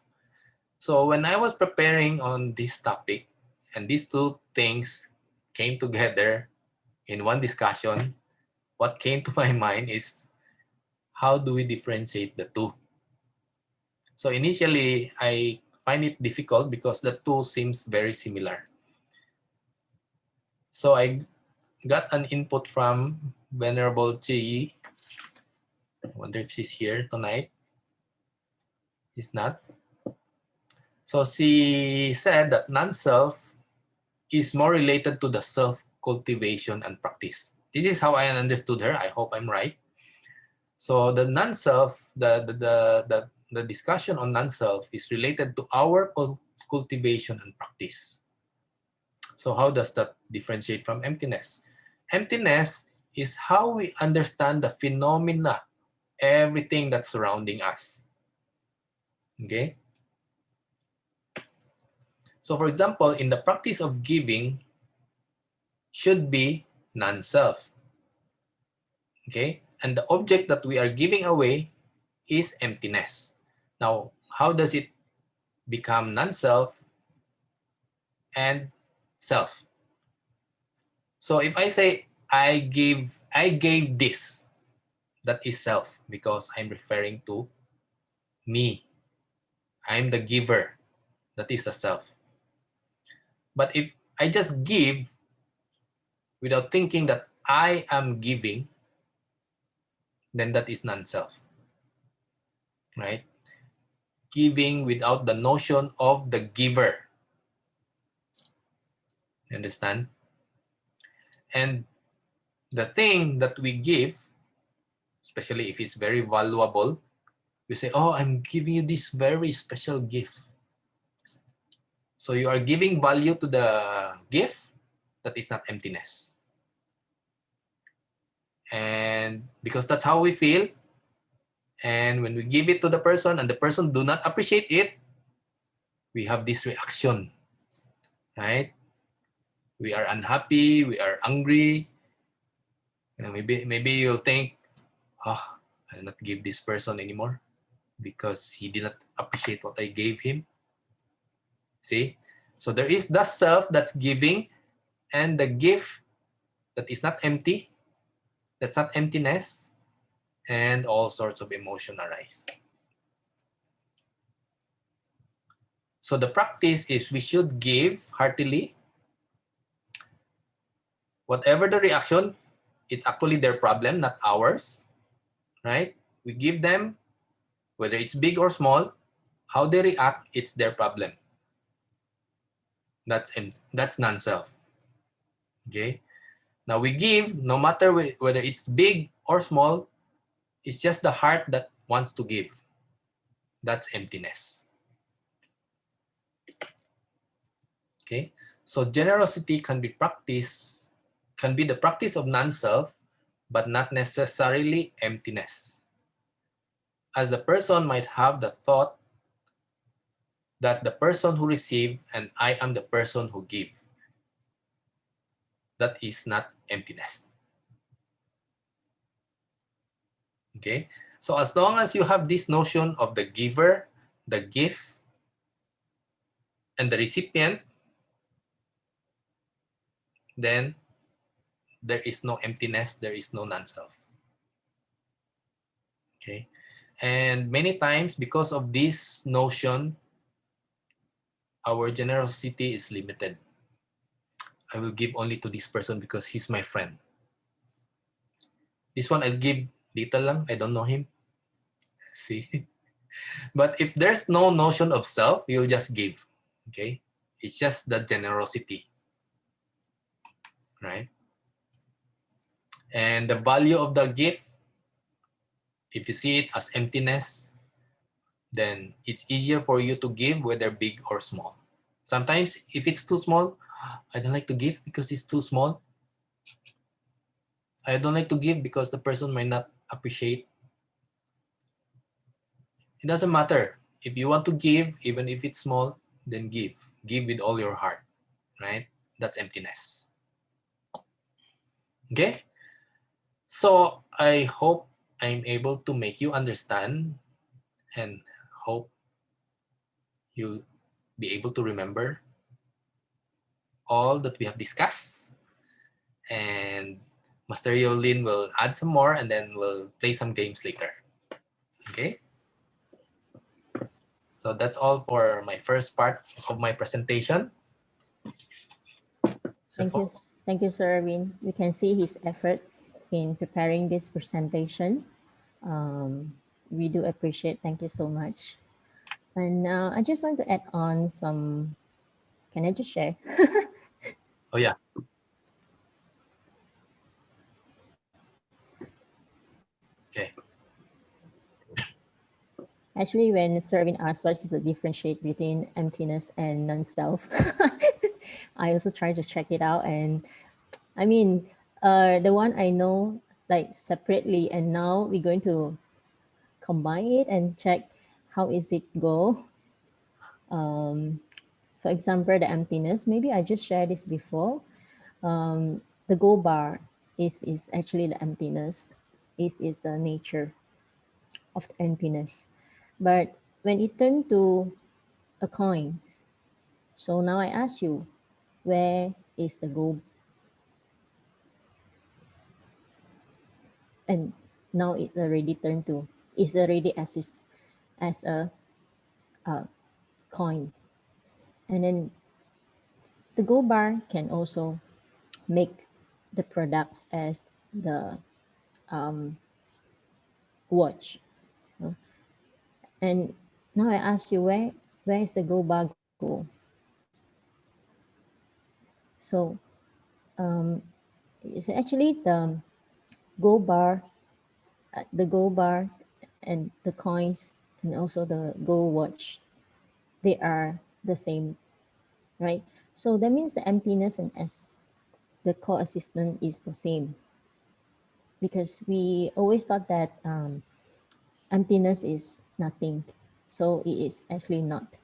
So when I was preparing on this topic and these two things came together in one discussion, what came to my mind is how do we differentiate the two? So initially, I find it difficult because the two seems very similar. So I got an input from Venerable Chi. I wonder if she's here tonight. She's not. So she said that non-self is more related to the self-cultivation and practice. This is how I understood her. I hope I'm right. So the non-self, the discussion on non-self is related to our cultivation and practice. So how does that differentiate from emptiness? Emptiness is how we understand the phenomena, everything that's surrounding us. Okay? So for example, in the practice of giving should be non-self. Okay? And the object that we are giving away is emptiness. Now, how does it become non-self and self? So if I say I gave this, that is self because I'm referring to me. I'm the giver. That is the self. But if I just give without thinking that I am giving, then that is non-self, right? Giving without the notion of the giver. You understand? And the thing that we give, especially if it's very valuable, we say, oh, I'm giving you this very special gift. So you are giving value to the gift, that is not emptiness. And because that's how we feel, and when we give it to the person and the person do not appreciate it, we have this reaction, right? We are unhappy, we are angry. And maybe you'll think, oh, I'll not give this person anymore because he did not appreciate what I gave him. See? So there is the self that's giving and the gift that is not empty, that's not emptiness, and all sorts of emotion arise. So the practice is we should give heartily. Whatever the reaction, it's actually their problem, not ours, right? We give them, whether it's big or small, how they react, it's their problem. That's non-self. Okay. Now we give, no matter whether it's big or small, it's just the heart that wants to give. That's emptiness. Okay. So generosity can be practiced, can be the practice of non-self, but not necessarily emptiness. As the person might have the thought that the person who received and I am the person who give. That is not emptiness. Okay, so as long as you have this notion of the giver, the gift, and the recipient, then there is no emptiness, there is no non-self. Okay, And many times, because of this notion, our generosity is limited. I will give only to this person because he's my friend. This one I'll give little lang, I don't know him. See? But if there's no notion of self, you'll just give. Okay? It's just the generosity. Right? And the value of the gift, if you see it as emptiness, then it's easier for you to give, whether big or small. Sometimes, if it's too small, I don't like to give because it's too small. I don't like to give because the person might not appreciate. It doesn't matter. If you want to give, even if it's small, then give. Give with all your heart, right? That's emptiness. Okay? So I hope I'm able to make you understand, and hope you'll be able to remember all that we have discussed. And Master Yolin will add some more, and then we'll play some games later. Okay? So that's all for my first part of my presentation. So Thank you, Sir Erwin. We can see his effort in preparing this presentation. We do appreciate. Thank you so much. And now I just want to add on some. Can I just share? Oh yeah. Okay. Actually, when Sir Erwin asked what is the differentiate between emptiness and non-self, I also tried to check it out. And I mean, the one I know like separately, and now we're going to combine it and check how is it go. For example, the emptiness, maybe I just shared this before. The go bar is actually the emptiness, is the nature of the emptiness. But when it turned to a coin, so now I ask you, where is the go? And now it's already turned to, it's already as a coin. And then the go bar can also make the products as the watch. And now I ask you, where is the go bar go? So it's actually the go bar and the coins and also the go watch, they are the same, right? So that means the emptiness and as the co-assistant is the same, because we always thought that emptiness is nothing. So it is actually not.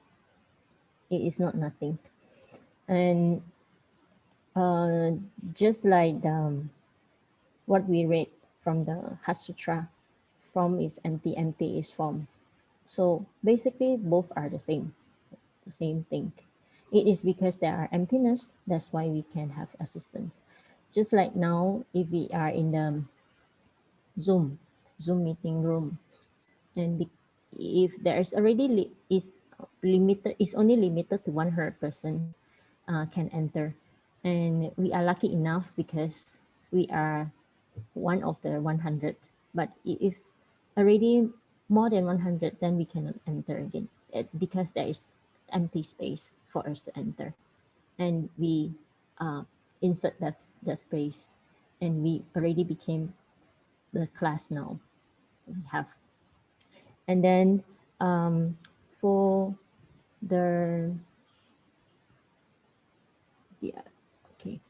It is not nothing. And just like what we read from the Heart Sutra, form is empty, empty is form. So basically, both are the same thing. It is because there are emptiness, that's why we can have assistance. Just like now, if we are in the Zoom meeting room, and if there is already is only limited to 100 person can enter, and we are lucky enough because we are one of the 100. But if already more than 100, then we cannot enter again because there is empty space for us to enter, and we insert that space, and we already became the class now we have. And then for the okay,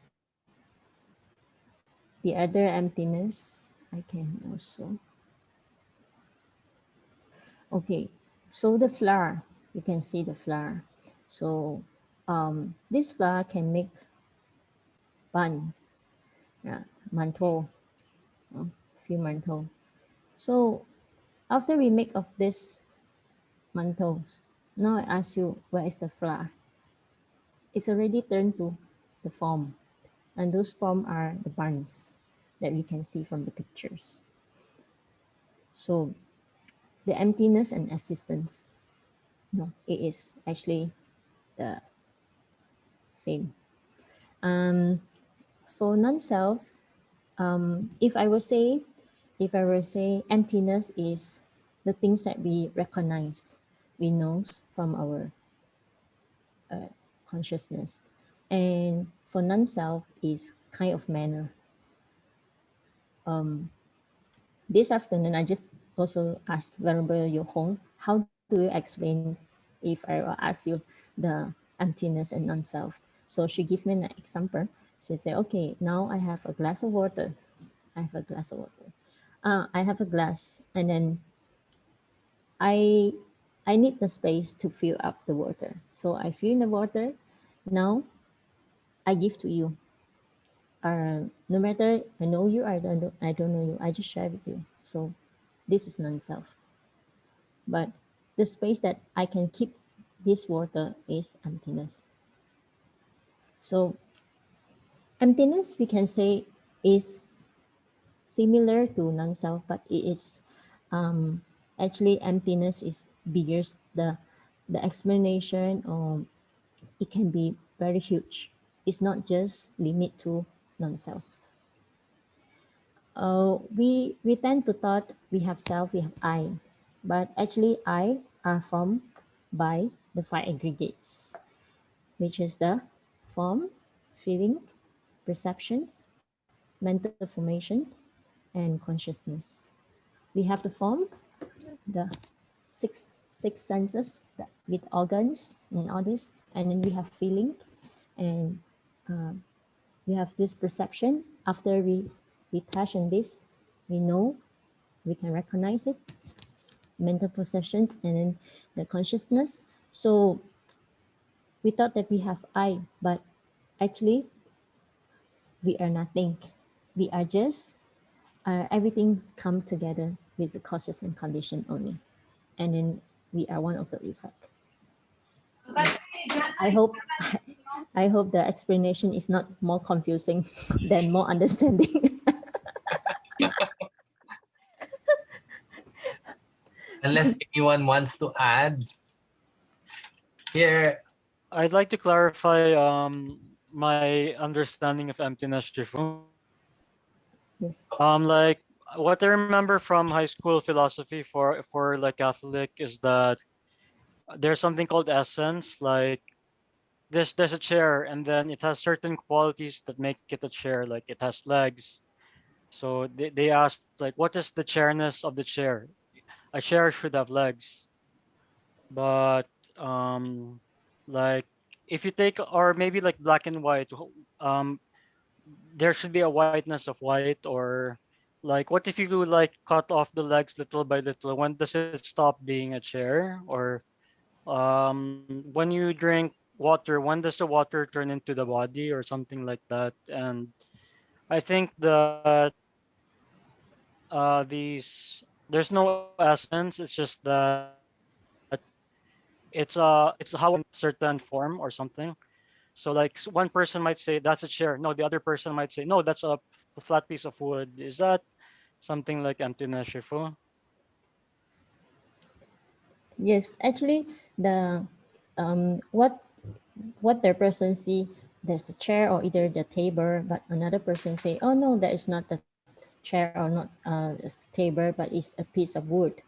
the other emptiness I can also, okay, so the flower, you can see the flower. So this flower can make buns, yeah, mantou, few mantou. So after we make of this mantou, now I ask you, where is the flower? It's already turned to the form, and those form are the buns that we can see from the pictures. So the emptiness and existence. No, it is actually the same. For non-self, if I were say emptiness is the things that we recognized, we know from our consciousness, and for non-self is kind of manner. This afternoon, I just also asked Venerable Yu Hong, how do you explain if I will ask you the emptiness and non-self? So she gave me an example. She said, okay, now I have a glass of water. I have a glass of water. I have a glass, and then I need the space to fill up the water. So I fill in the water. Now I give to you. No matter I know you, I don't know you. I just share with you. So this is non-self. But the space that I can keep this water is emptiness. So emptiness, we can say, is similar to non-self, but it is actually emptiness is bigger. The explanation, it can be very huge. It's not just limit to non-self. We tend to thought we have self, we have I, but actually I are formed by the five aggregates, which is the form, feeling, perceptions, mental formation, and consciousness. We have the form, the six senses with organs and all this, and then we have feeling, and we have this perception. After we touch on this, we know, we can recognize it, mental possessions, and then the consciousness. So we thought that we have I, but actually we are nothing. We are just everything come together with the causes and condition only, and then we are one of the effect. I hope I hope the explanation is not more confusing than more understanding. Unless anyone wants to add here. I'd like to clarify my understanding of emptiness, Shifu. Yes. Like what I remember from high school philosophy for like Catholic is that there's something called essence. Like there's a chair, and then it has certain qualities that make it a chair. Like it has legs. So they asked like, what is the chairness of the chair? A chair should have legs, but um, like if you take, or maybe like black and white, um, there should be a whiteness of white, or like what if you like cut off the legs little by little? When does it stop being a chair? Or when you drink water, when does the water turn into the body or something like that? And I think that these there's no essence. It's just that it's how certain form or something. So like one person might say that's a chair. No, the other person might say no, that's a flat piece of wood. Is that something like emptiness, Shifu? Yes, actually, the what the person see, there's a chair or either the table, but another person say, oh no, that is not the chair or not it's the table, but it's a piece of wood.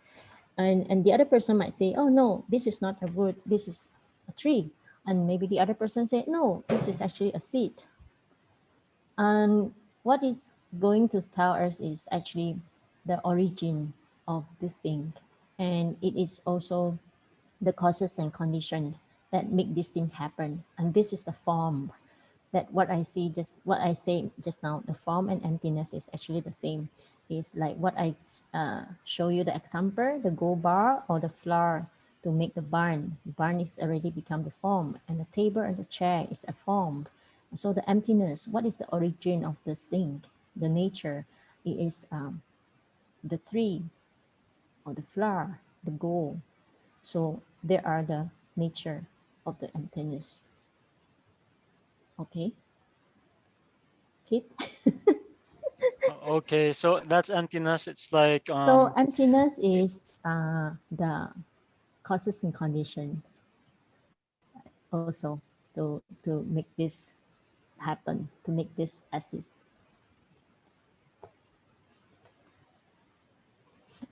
And the other person might say, oh no, this is not a wood, this is a tree. And maybe the other person say, no, this is actually a seed. And what is going to tell us is actually the origin of this thing. And it is also the causes and condition that make this thing happen. And this is the form that what I say just now, the form and emptiness is actually the same. Is like what I show you the example, the gold bar or the flour to make the barn. The barn is already become the form, and the table and the chair is a form. So the emptiness, what is the origin of this thing? The nature, it is the tree or the flower, the gold. So there are the nature of the emptiness. Okay, Kit? Okay, so that's emptiness. It's like So emptiness is the causes and condition also to make this happen, to make this assist.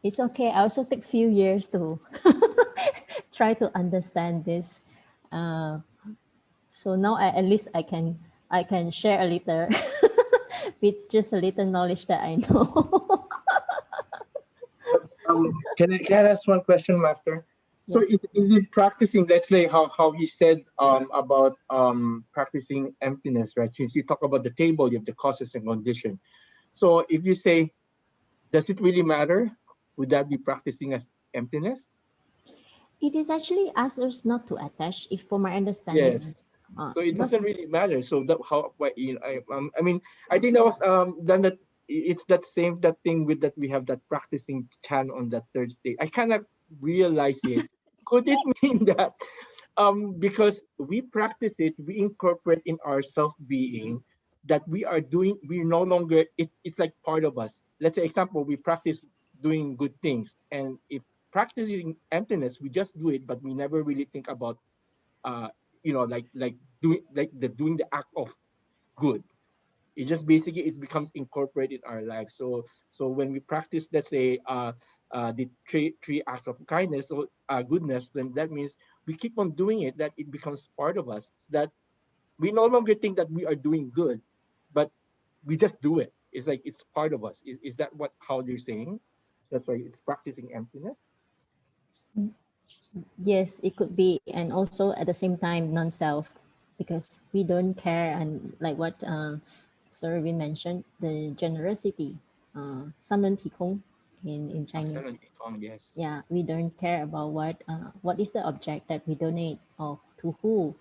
It's okay. I also take few years to try to understand this. So now at least I can share a little with just a little knowledge that I know. Can I ask one question, Master? So is it practicing, let's say how he said about practicing emptiness, right? Since you talk about the table, you have the causes and condition. So if you say, does it really matter? Would that be practicing as emptiness? It is actually asked us not to attach, if for my understanding Yes. is So it not. doesn't really matter. So that how why you know, I mean I think that was done that it's that thing with that we have that practicing chant on that third stage. I cannot realize it. Could it mean that because we practice it, we incorporate in our self-being that we're no longer it's like part of us. Let's say example, we practice doing good things, and if practicing emptiness, we just do it, but we never really think about uh like doing the act of good. It just basically it becomes incorporated in our life. So when we practice, let's say the three acts of kindness or goodness, then that means we keep on doing it, that it becomes part of us, that we no longer think that we are doing good, but we just do it. It's like it's part of us. Is that what how you're saying? That's why it's practicing emptiness. Yes, it could be, and also at the same time non-self, because we don't care, and like what Sir Vin mentioned, the generosity, 三人体空 in Chinese. Yes. Yeah, we don't care about what is the object that we donate or to who.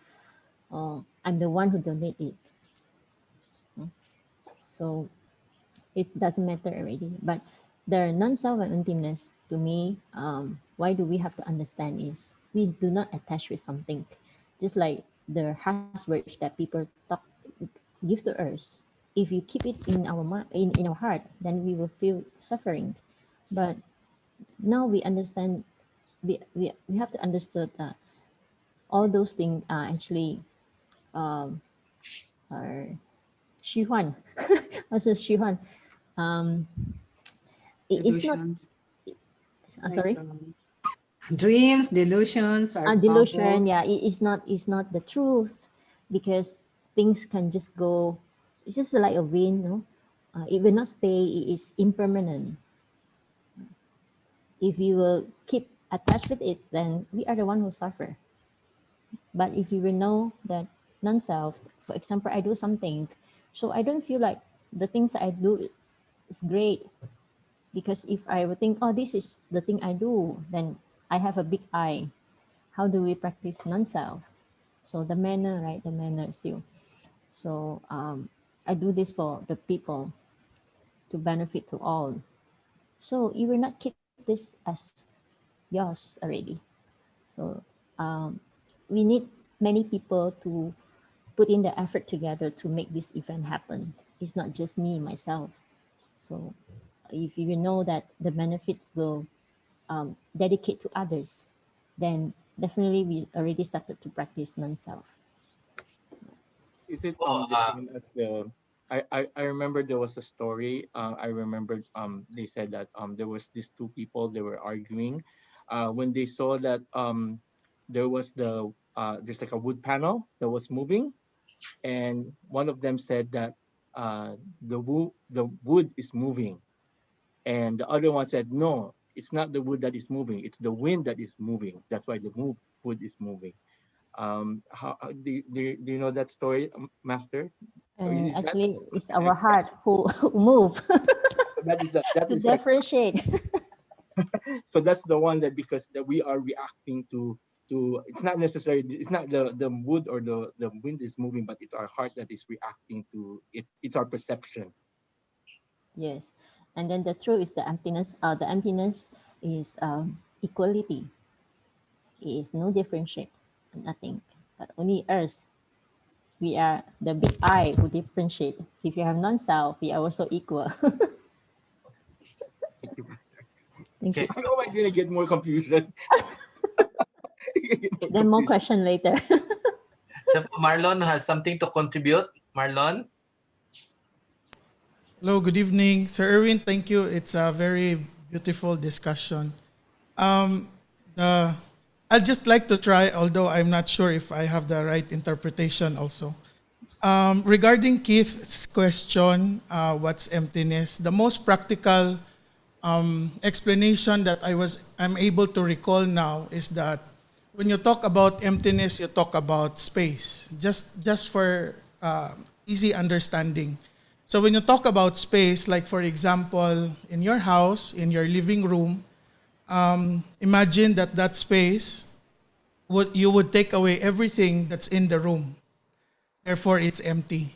I'm the one who donate it. So it doesn't matter already. But the non-self and emptiness, to me, why do we have to understand is we do not attach with something. Just like the harsh words that people give to us, if you keep it in our in our heart, then we will feel suffering. But now we understand, we have to understand that all those things are actually are 虚幻 also 虚幻 it's not Delusions. Like sorry. dreams, delusions are Delusion, bubbles. yeah, it's not the truth, because things can just go. It's just like a wind, no? It will not stay. It is impermanent. If you will keep attached with it, then we are the one who suffer. But if you will know that non-self, for example, I do something, so I don't feel like the things I do is great, because if I would think, oh, this is the thing I do, then I have a big I. How do we practice non-self? So the manner, right? The manner still. So I do this for the people, to benefit to all. So you will not keep this as yours already. So we need many people to put in the effort together to make this event happen. It's not just me, myself. So if you know that the benefit will dedicate to others, then definitely we already started to practice non-self. Is it Well, the same as the I remember there was a story. I remember they said that there was these two people, they were arguing. When they saw that there was there's like a wood panel that was moving, and one of them said that the wood is moving, and the other one said no, it's not the wood that is moving, it's the wind that is moving. That's why the wood is moving. Do you know that story, Master? Or is that Actually, it's our heart who move that to is like differentiate. so that's the one that because that we are reacting to it's not necessarily it's not the wood or the wind is moving, but it's our heart that is reacting to it. It's our perception. Yes, and then the truth is the emptiness. The emptiness is equality. It is no differentiate, nothing, but only us. We are the big I who differentiate. If you have non-self, we are also equal. Thank you. Okay. How am I gonna get more confusion? Then more question later. So Marlon has something to contribute. Marlon? Hello, good evening. Sir Erwin, thank you. It's a very beautiful discussion. Um, the, I'd just like to try, although I'm not sure if I have the right interpretation also. Regarding Keith's question, what's emptiness? The most practical explanation that I'm able to recall now is that when you talk about emptiness, you talk about space. Just for easy understanding. So when you talk about space, like for example, in your house, in your living room, imagine that space you would take away everything that's in the room. Therefore, it's empty.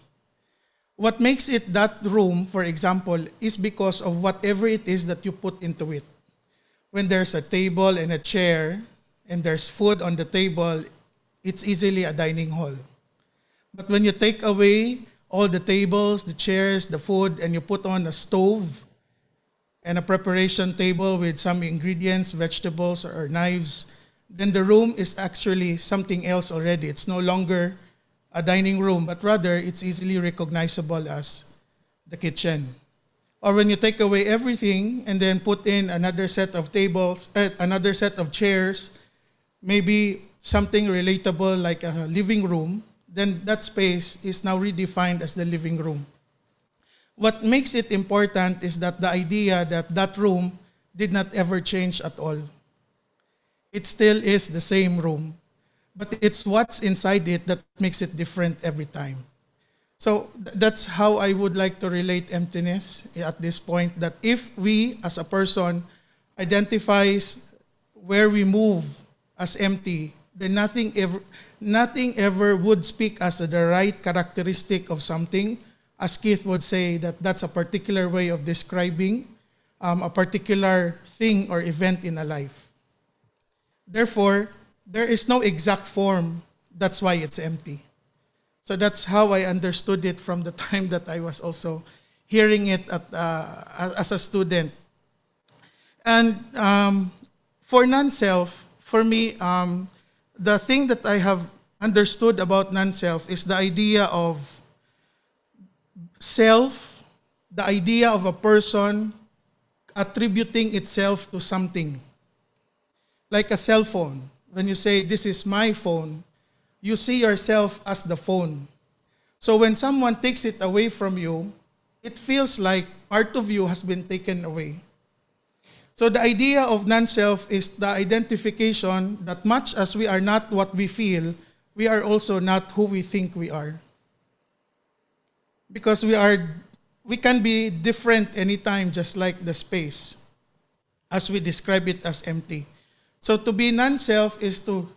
What makes it that room, for example, is because of whatever it is that you put into it. When there's a table and a chair, and there's food on the table, it's easily a dining hall. But when you take away all the tables, the chairs, the food, and you put on a stove and a preparation table with some ingredients, vegetables, or knives, then the room is actually something else already. It's no longer a dining room, but rather it's easily recognizable as the kitchen. Or when you take away everything and then put in another set of tables, another set of chairs, maybe something relatable like a living room, then that space is now redefined as the living room. What makes it important is that the idea that that room did not ever change at all. It still is the same room, but it's what's inside it that makes it different every time. So that's how I would like to relate emptiness at this point, that if we as a person identifies where we move as empty, then nothing ever would speak as the right characteristic of something. As Keith would say, that's a particular way of describing a particular thing or event in a life. Therefore, there is no exact form. That's why it's empty. So that's how I understood it from the time that I was also hearing it as a student. And for non-self, for me, the thing that I have understood about non-self is the idea of self, the idea of a person attributing itself to something. Like a cell phone. When you say, this is my phone, you see yourself as the phone. So when someone takes it away from you, it feels like part of you has been taken away. So the idea of non-self is the identification that much as we are not what we feel, we are also not who we think we are. Because we can be different anytime, just like the space, as we describe it as empty. So to be non-self is to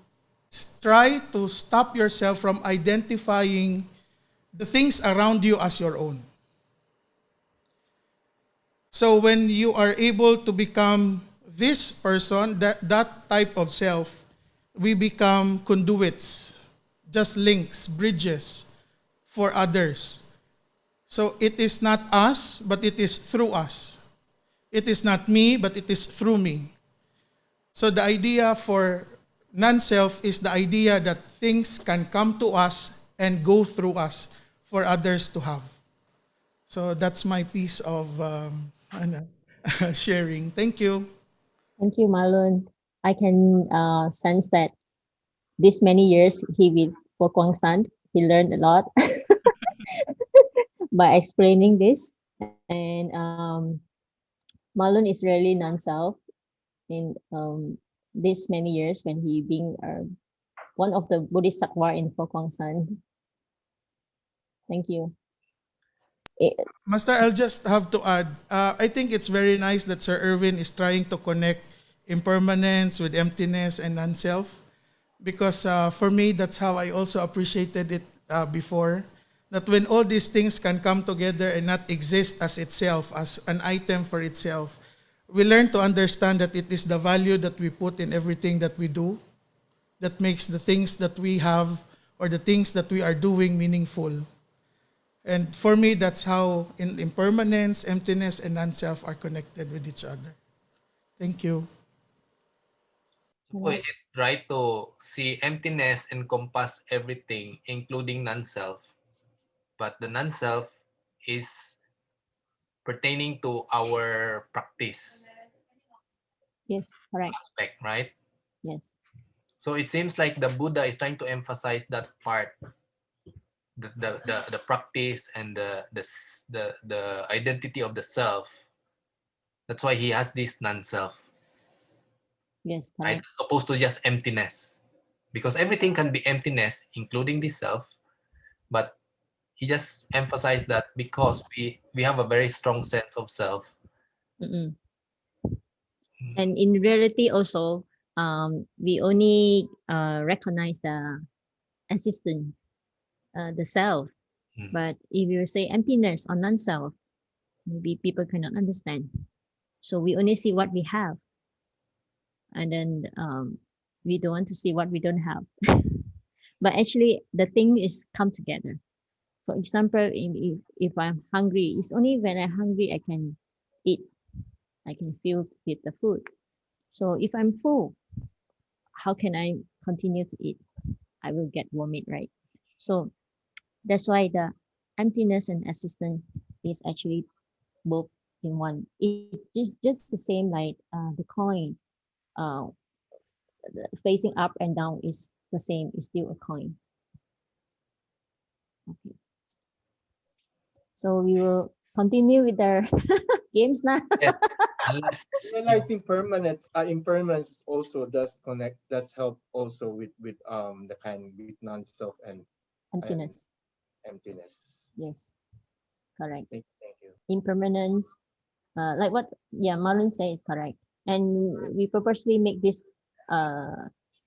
try to stop yourself from identifying the things around you as your own. So when you are able to become this person, that type of self, we become conduits, just links, bridges for others. So it is not us, but it is through us. It is not me, but it is through me. So the idea for non-self is the idea that things can come to us and go through us for others to have. So that's my piece of sharing. Thank you. Thank you, Marlon. I can sense that this many years he with Po Kwang San, he learned a lot by explaining this. And Marlon is really non-self in this many years when he being one of the Buddhist Sakwar in Po Kwang San. Thank you. Master, I'll just have to add, I think it's very nice that Sir Erwin is trying to connect impermanence with emptiness and non-self, because for me, that's how I also appreciated it before, that when all these things can come together and not exist as itself, as an item for itself, we learn to understand that it is the value that we put in everything that we do that makes the things that we have or the things that we are doing meaningful. And for me, that's how impermanence, emptiness, and non-self are connected with each other. Thank you. So is it right to see emptiness encompass everything, including non-self, but the non-self is pertaining to our practice Yes, correct. aspect, right? Yes. So it seems like the Buddha is trying to emphasize that part, the practice and the identity of the self. That's why he has this non-self, Yes, right? correct. As opposed to just emptiness, because everything can be emptiness, including the self. But he just emphasized that because we have a very strong sense of self. Mm-mm. And in reality also, we only recognize the existence, the self. Mm. But if you say emptiness or non-self, maybe people cannot understand. So we only see what we have, and then we don't want to see what we don't have. But actually, the thing is come together. For example, if I'm hungry, it's only when I'm hungry I can eat. I can feel to eat the food. So if I'm full, how can I continue to eat? I will get vomit, right? So that's why the emptiness and existence is actually both in one. It's just the same like the coin. Uh, Facing up and down is the same. It's still a coin. Okay. So we will continue with our games now. Yes. Unless Realizing impermanence also does help also with the kind with non-self and Emptiness. emptiness. Yes, correct. Thank you. Impermanence, like what Marlon says is correct. And we purposely make this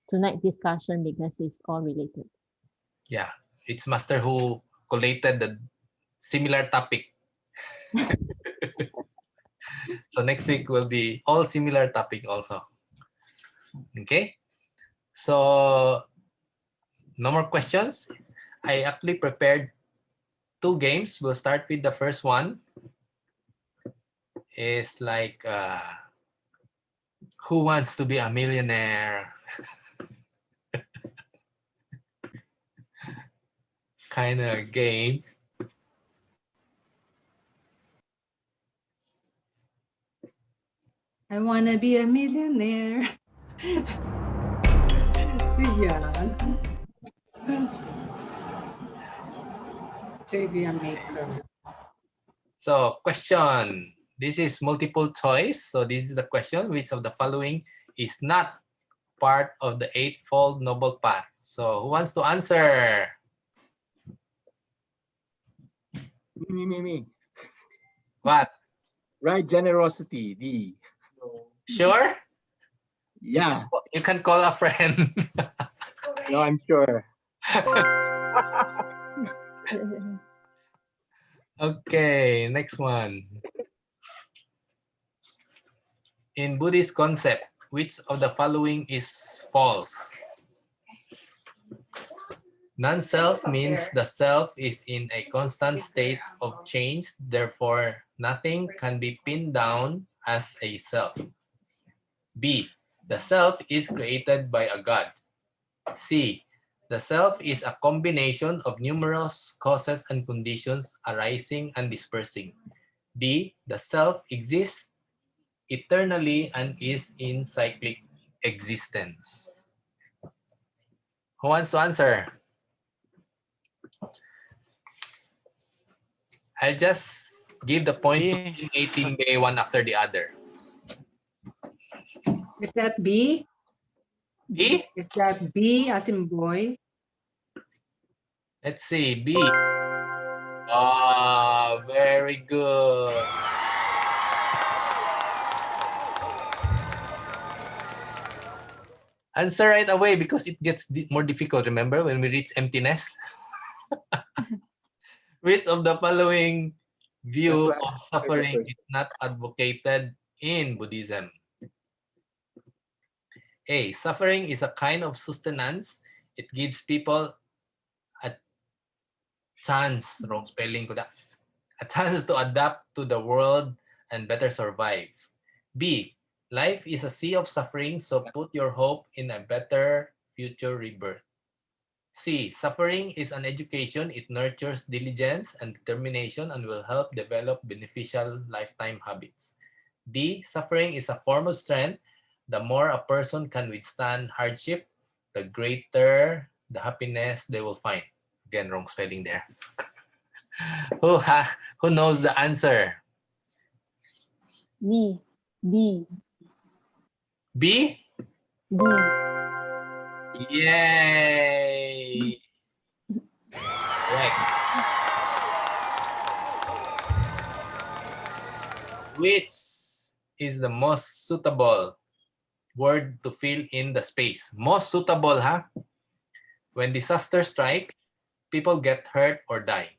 tonight discussion because it's all related. yeah, it's Master who collated the similar topic. So next week will be all similar topic also. Okay, so no more questions. I actually prepared 2 games. We'll start with the first one. Is like who wants to be a millionaire? Kind of game. I want to be a millionaire. Yeah. Trivia maker. So question. This is multiple choice. So this is the question. Which of the following is not part of the Eightfold Noble Path? So who wants to answer? Me. What? Right, generosity. D. Sure? Yeah. You can call a friend. No, I'm sure. Okay, next one. In Buddhist concept, which of the following is false? Non-self means the self is in a constant state of change, therefore nothing can be pinned down as a self. B, the self is created by a god. C, the self is a combination of numerous causes and conditions arising and dispersing. D, the self exists eternally and is in cyclic existence. Who wants to answer? I'll just give the points to Me. 18 one after the other. Is that B? B? Is that B as in boy? Let's see. B. Ah, very good. Answer right away because it gets more difficult. Remember when we reach emptiness? Which of the following view of suffering is not advocated in Buddhism? A. Suffering is a kind of sustenance. It gives people a chance, wrong spelling ko na, a chance to adapt to the world and better survive. B. Life is a sea of suffering, so put your hope in a better future rebirth. C. Suffering is an education. It nurtures diligence and determination and will help develop beneficial lifetime habits. D. Suffering is a form of strength. The more a person can withstand hardship, the greater the happiness they will find. Again, wrong spelling there. Who knows the answer? B. B. B? B. Yay! Correct. Which is the most suitable word to fill in the space? Most suitable, huh? When disaster strikes, people get hurt or die.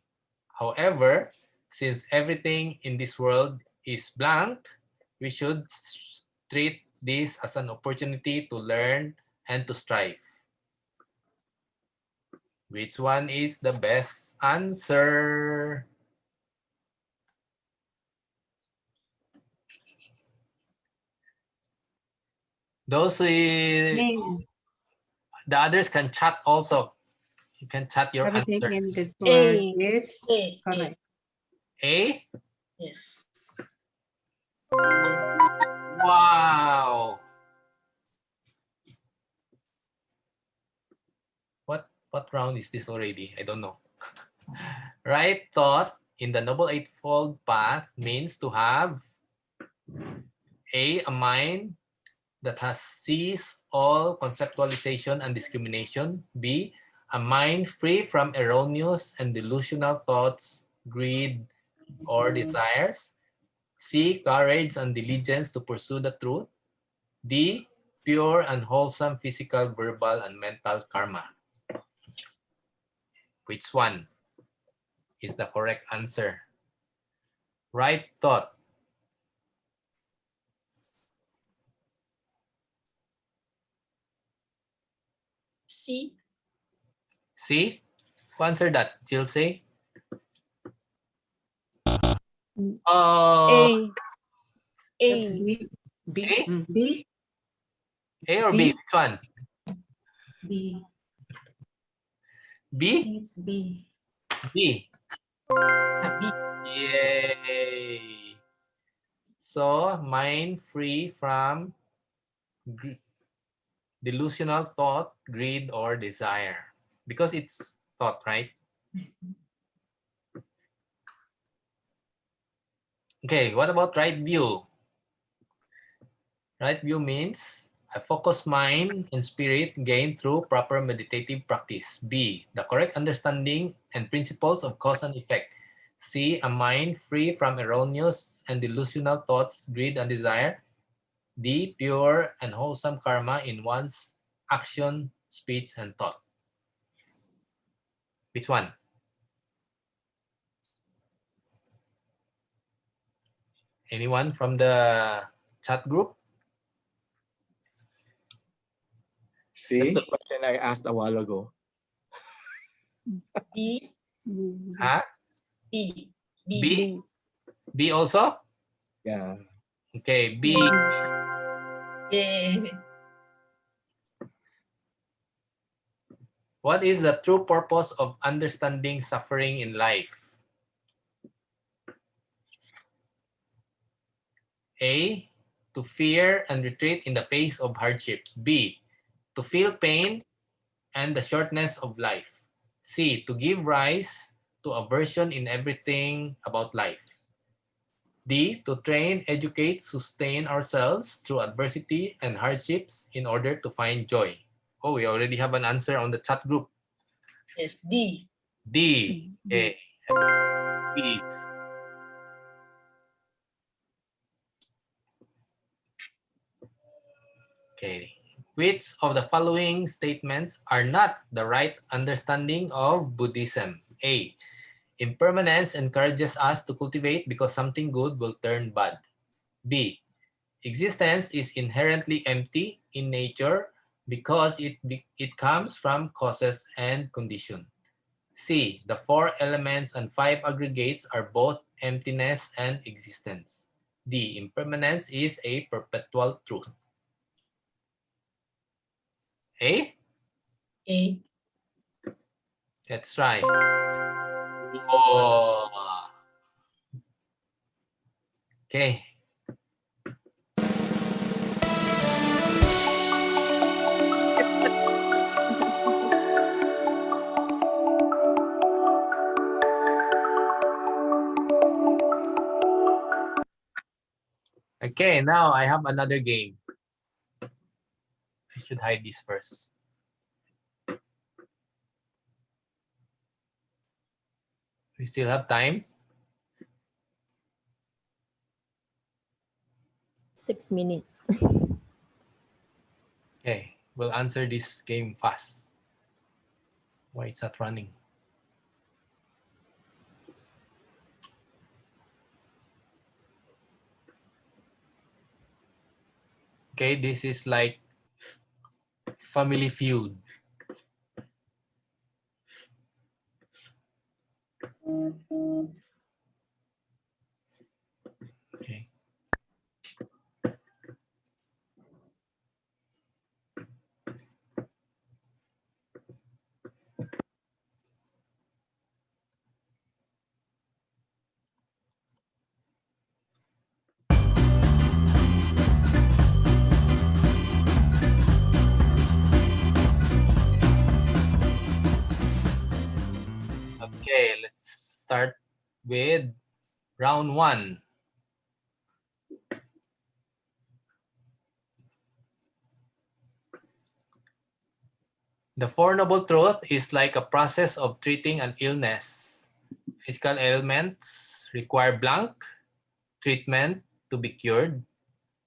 However, since everything in this world is blank, we should treat this as an opportunity to learn and to strive. Which one is the best answer? Those the others can chat also. You can chat your Everything answers. in this A. word is A. correct. A? Yes. Wow. What round is this already? I don't know. Right thought in the Noble Eightfold Path means to have A mind that has ceased all conceptualization and discrimination. B, a mind free from erroneous and delusional thoughts, greed, or desires. C, courage and diligence to pursue the truth. D, pure and wholesome physical, verbal, and mental karma. Which one is the correct answer? Right thought. C. C? Who answered that? Jill say? Oh, A. That's B. B. A? B. A or B? B. Which one? B. B? It's B. B. B. Yay. So, mind free from delusional thought, greed, or desire. Because it's thought, right? Okay, what about right view? Right view means a focused mind and spirit gained through proper meditative practice. B, the correct understanding and principles of cause and effect. C, a mind free from erroneous and delusional thoughts, greed, and desire. D, pure and wholesome karma in one's action, speech, and thought. Which one? Anyone from the chat group? That's C. the question I asked a while ago. B. Huh? B. B? B also? Yeah. Okay, B. Yeah. What is the true purpose of understanding suffering in life? A, to fear and retreat in the face of hardship. B, to feel pain and the shortness of life. C, to give rise to aversion in everything about life. D, to train, educate, sustain ourselves through adversity and hardships in order to find joy. Oh, we already have an answer on the chat group. Yes. D. D. Okay. D. Okay. Which of the following statements are not the right understanding of Buddhism? A, impermanence encourages us to cultivate because something good will turn bad. B, existence is inherently empty in nature because it comes from causes and condition. C, the 4 elements and 5 aggregates are both emptiness and existence. D. Impermanence is a perpetual truth. A? A. Let's try. Oh. Okay. Okay, now I have another game. I should hide this first. We still have time. 6 minutes. Okay, we'll answer this game fast. Why it's not running? Okay, this is like Family Feud. Okay. Okay, let's start with round 1. The Four Noble Truth is like a process of treating an illness. Physical ailments require blank treatment to be cured.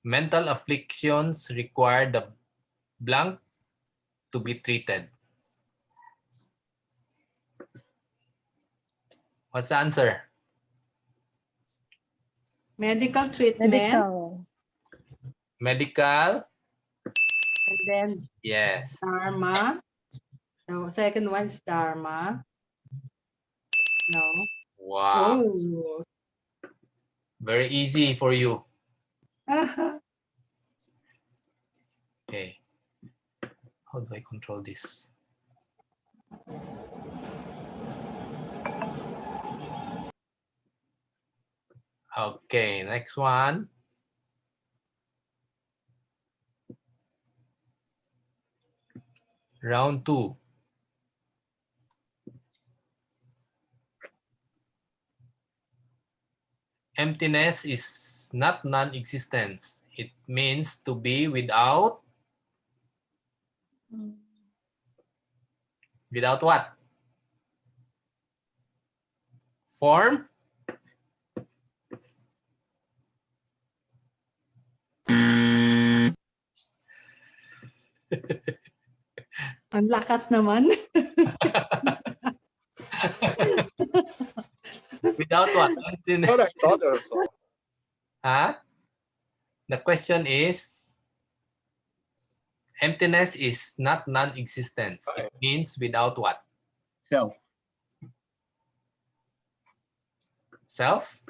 Mental afflictions require the blank to be treated. What's the answer? Medical treatment. Medical? And then Yes. Dharma. The second one is Dharma. No. Wow. Oh. Very easy for you. Okay. How do I control this? Okay, next one. Round 2. Emptiness is not non-existence. It means to be without what? Form? Ang lakas naman. Without what? Emptiness. What I thought also. Huh? The question is, emptiness is not non-existence. It means without what? Self. Self?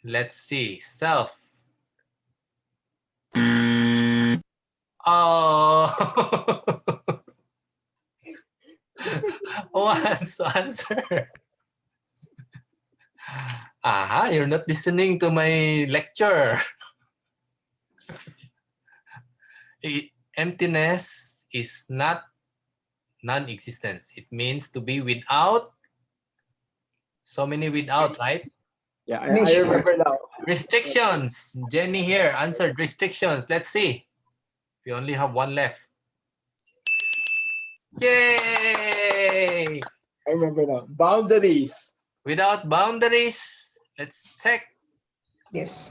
Let's see. Self. Oh. What's the answer? Aha, you're not listening to my lecture. Emptiness is not non-existence. It means to be without. So many without, right? Yeah, I remember now. Restrictions. Jenny here answered restrictions. Let's see. We only have one left. Yay! I remember now. Boundaries. Without boundaries. Let's check. Yes.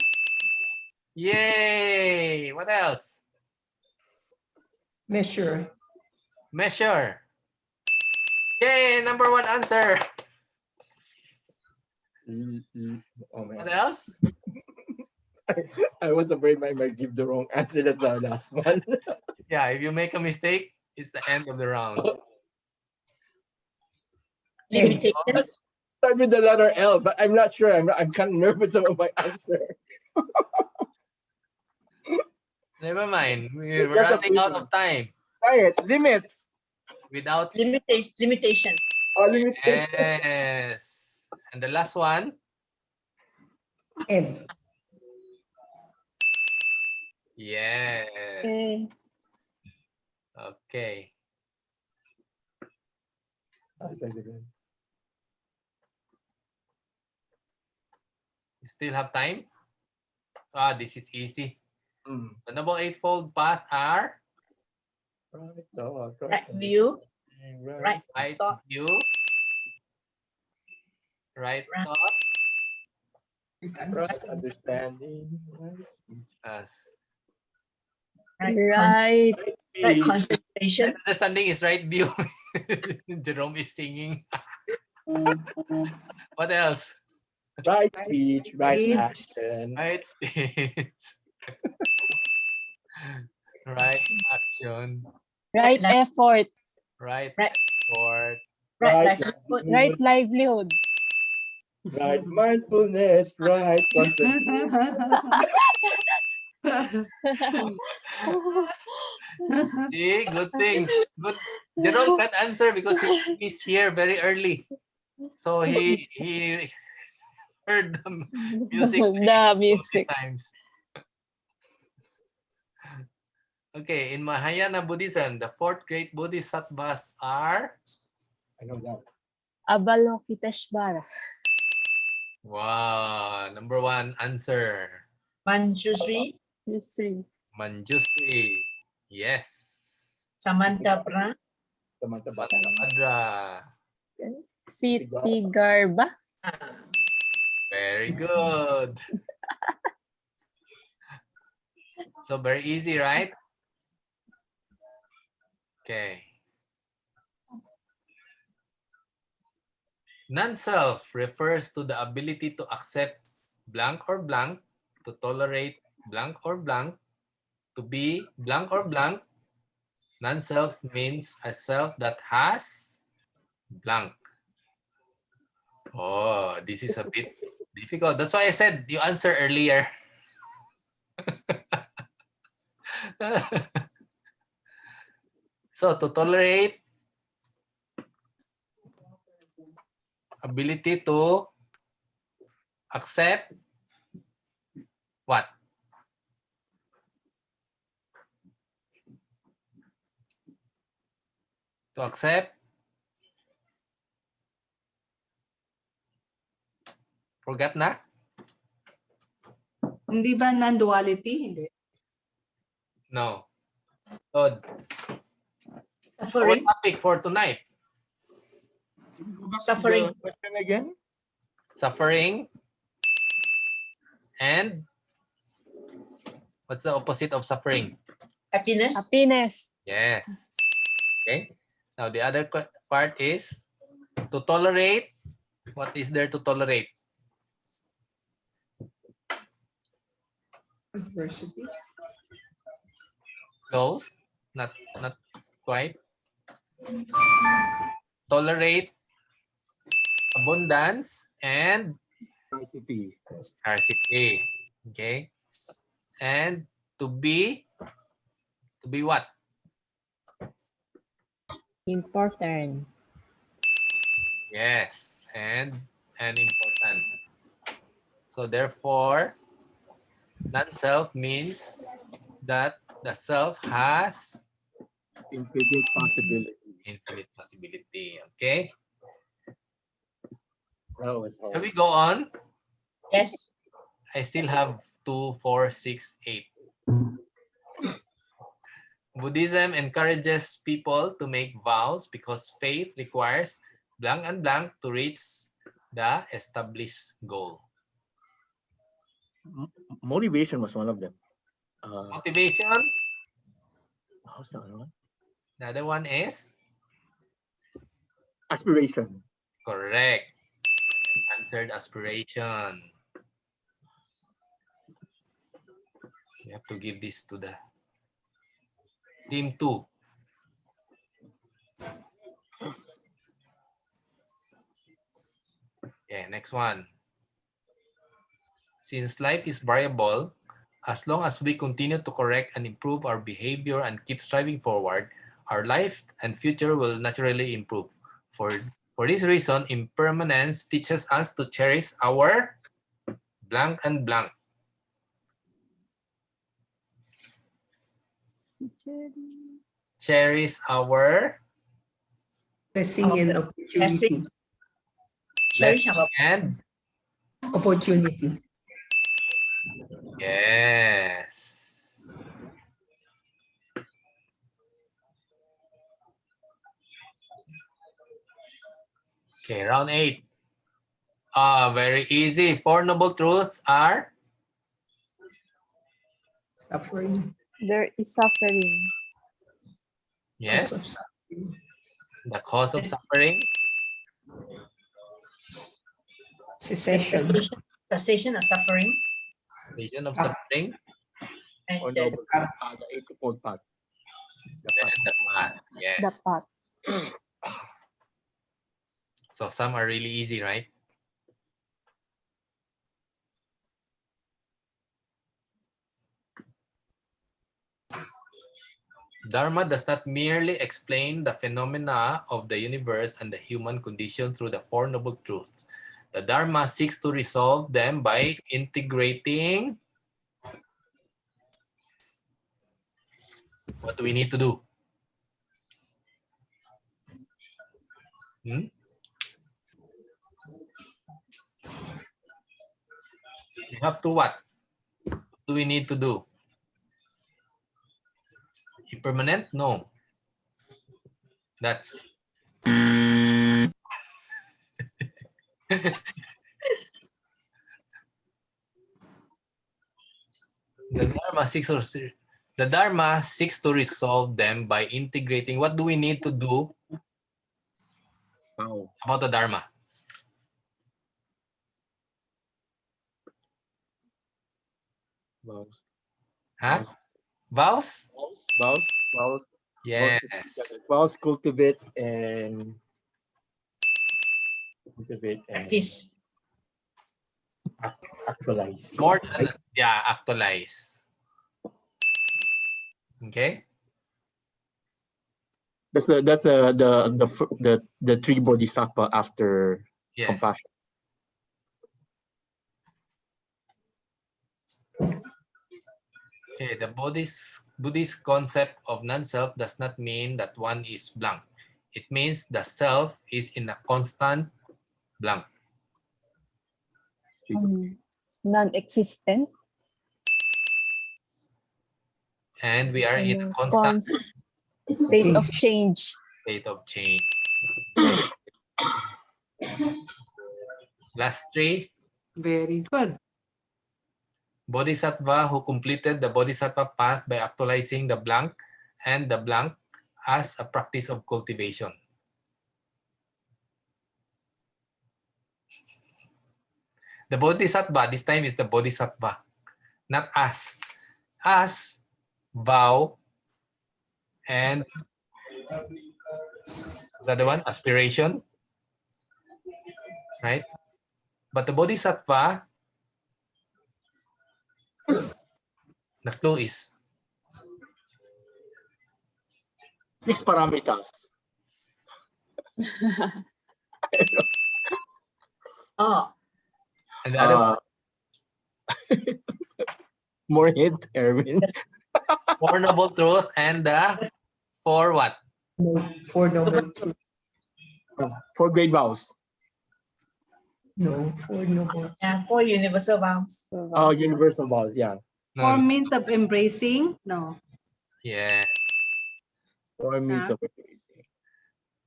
Yay! What else? Measure. Measure. Yay! Number 1 answer. Oh man. What else? I was afraid I might give the wrong answer. That's our last one. Yeah, if you make a mistake, it's the end of the round. Limitations. Start with the letter L, but I'm not sure. I'm kind of nervous about my answer. Never mind. We're Just a running out feeling. of time. Try it. Limits. Without Limitations. Or limitations. yes. And the last one. End. Yes. Okay. Okay. You still have time? Ah, this is easy. Mm. The double eightfold path are Right view. Right right thought. view, right Right. thought, Right understanding. as Right. Right. Right Speech. concentration. understanding is right view. Jerome is singing. What else? Right speech. Right Speech. action. Right speech. Right action. Right Right. effort. Right Right. effort. Right Right livelihood. Right livelihood. Right mindfulness. Right concentration. See, good thing. Good. Jerome can answer because he's here very early. So he heard the music The so many music. times. Okay, in Mahayana Buddhism, the 4 great bodhisattvas are I know that. Avalokiteshvara. wow, number 1 answer. Manjushri. History. Manjusri. Yes. Samantapra. Samantha. Bhadra. City Garba. Very good. So very easy, right? Okay. Non-self refers to the ability to accept blank or blank, to tolerate blank or blank, to be blank or blank. Non-self means a self that has blank. Oh, this is a bit difficult. That's why I said you answer earlier. So to tolerate, ability to accept what? To accept, forgot na? Hindi ba non-duality? Hindi. No. So, our Suffering. topic for tonight, Suffering. The question again? suffering and what's the opposite of suffering? Happiness. Happiness. Yes. Okay. Now the other part is to tolerate. What is there to tolerate? Adversity. Close. Not quite. Tolerate abundance and Scarcity. scarcity. Okay. And to be what? Important. Yes, and important. So therefore, non-self means that the self has Infinite possibility. infinite possibility. Okay. That was Can hard. we go on? Yes. I still have 2, 4, 6, 8. Buddhism encourages people to make vows because faith requires blank and blank to reach the established goal. Motivation was one of them. Motivation, How's the other one? the other one is Aspiration. correct. Answered aspiration. We have to give this to the team 2. Okay, next one. Since life is variable, as long as we continue to correct and improve our behavior and keep striving forward, our life and future will naturally improve. For this reason, impermanence teaches us to cherish our blank and blank. Cherish our Blessing and opportunity. Cherish our and Opportunity. yes. Okay, round 8. Very easy. 4 noble truths are Suffering. There is suffering. yes, Cause of suffering. the cause of suffering, Cessation. cessation of suffering, cessation of suffering, and Or noble the eightfold path. and the path. Yes. The path. So some are really easy, right? Dharma does not merely explain the phenomena of the universe and the human condition through the Four Noble Truths. The Dharma seeks to resolve them by integrating. What do we need to do? You have to what? What do we need to do? Impermanent? No. That's the Dharma seeks to resolve them by integrating. What do we need to do about the Dharma? Vows. Huh? Vows? Vows. Yes. Vows cultivate and practice. Actualize. More than actualize. Okay. That's the three bodhisattva after compassion. Okay, the Buddhist concept of non-self does not mean that one is blank. It means the self is in a constant blank. Non-existent. And we are in a constant state of change. State of change. Last three. Very good. Bodhisattva who completed the Bodhisattva path by actualizing the blank and the blank as a practice of cultivation. The Bodhisattva, this time is the Bodhisattva, not us. Us, vow, and the other one, aspiration, right? But the Bodhisattva, the clue is 6 parameters. And the other more hint, Erwin. 4 noble truths and the 4 what? 4 noble truths. 4 great vows. No, 4 noble. 4 universal vows. Oh, universal vows, yeah. 4 means of embracing? No. Yeah. 4 means of embracing.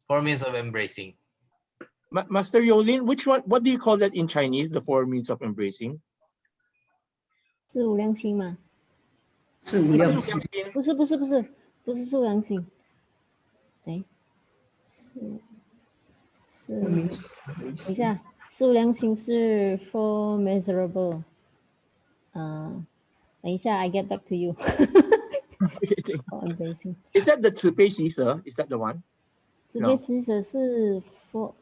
4 means of embracing. Master Yolin, which one? What do you call that in Chinese? The 4 means of embracing? 四无量心嘛？四无量心。不是四无量心。对，等一下，四无量心是 four measurable。等一下 ，I get back to you 。embracing. Is that the 慈悲喜舍? Is that the one? 慈悲喜舍是 four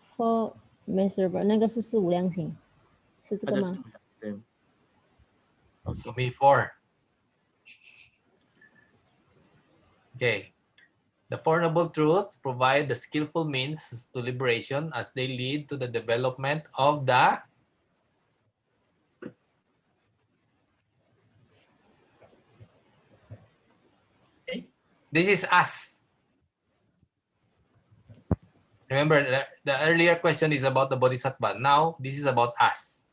没事吧？那个是四无量心，是这个吗？ So me 4. Okay. The Four Noble Truths provide the skillful means to liberation as they lead to the development of the This is us. Remember, the earlier question is about the Bodhisattva. Now, this is about us.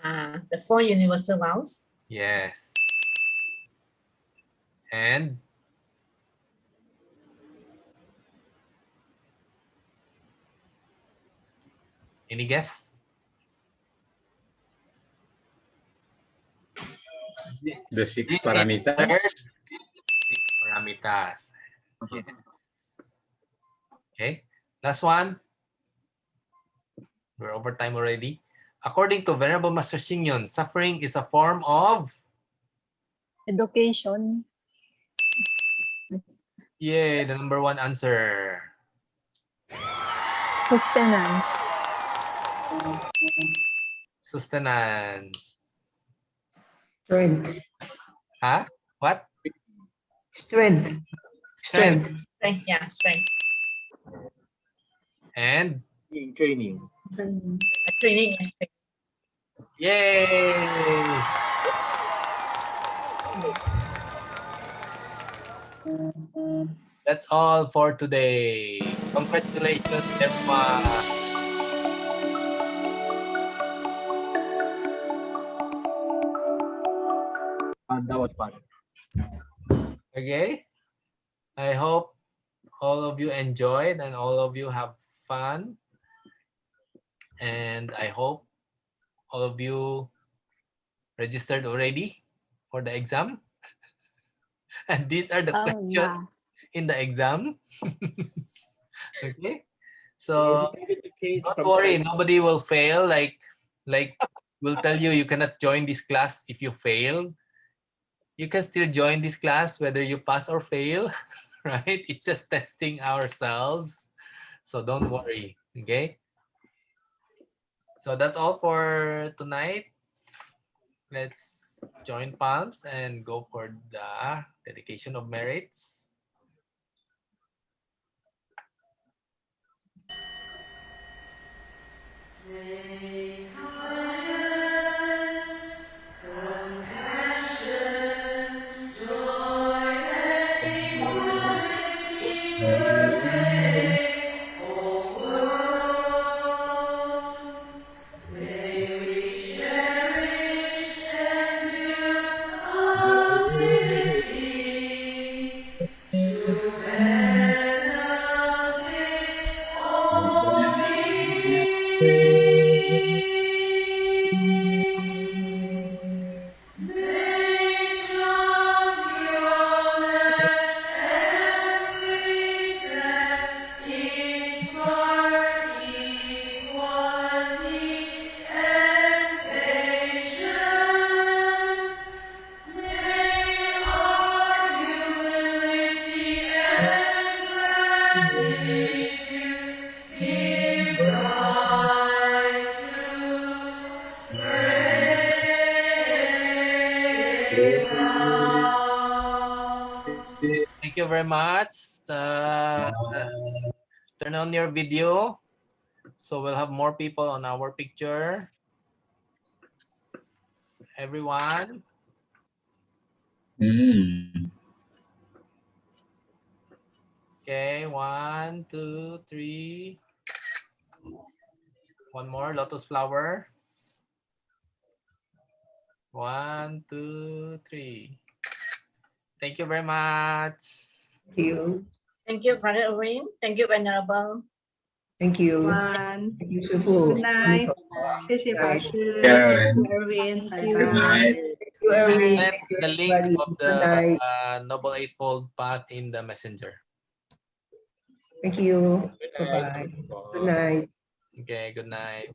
The four universal vows. Yes. And any guess? The 6 paramitas. Six paramitas. Yes. Okay. Last one. We're over time already. According to Venerable Master Xingyon, suffering is a form of Education. Yay, the number one answer. Sustenance. Sustenance. Strength. Huh? What? Strength. Strength. Strength, yeah, strength. And Training. Training. yay! That's all for today. Congratulations, everyone. That was fun. Okay. I hope all of you enjoyed and all of you have fun. And I hope all of you registered already for the exam. And these are the questions in the exam. Okay. So don't worry, nobody will fail. Like we'll tell you you cannot join this class if you fail. You can still join this class whether you pass or fail, right? It's just testing ourselves. So don't worry, okay? So that's all for tonight. Let's join palms and go for the dedication of merits. Thank you very much. Turn on your video so we'll have more people on our picture. Everyone. Okay, 1, 2, 3. One more, lotus flower. 1, 2, 3. Thank you very much. Thank you. Thank you, Brother Orin. Thank you, Venerable. Thank you. One. Thank you, 师父. Good night. 谢谢法师，谢 Yeah. 谢 Erwin，拜 Good 拜。 night. Thank you, Erwin. Send Thank you, the link everybody. of Good night. the Noble Eightfold Path in the messenger. Thank you. Bye-bye. Good night. Okay, good night.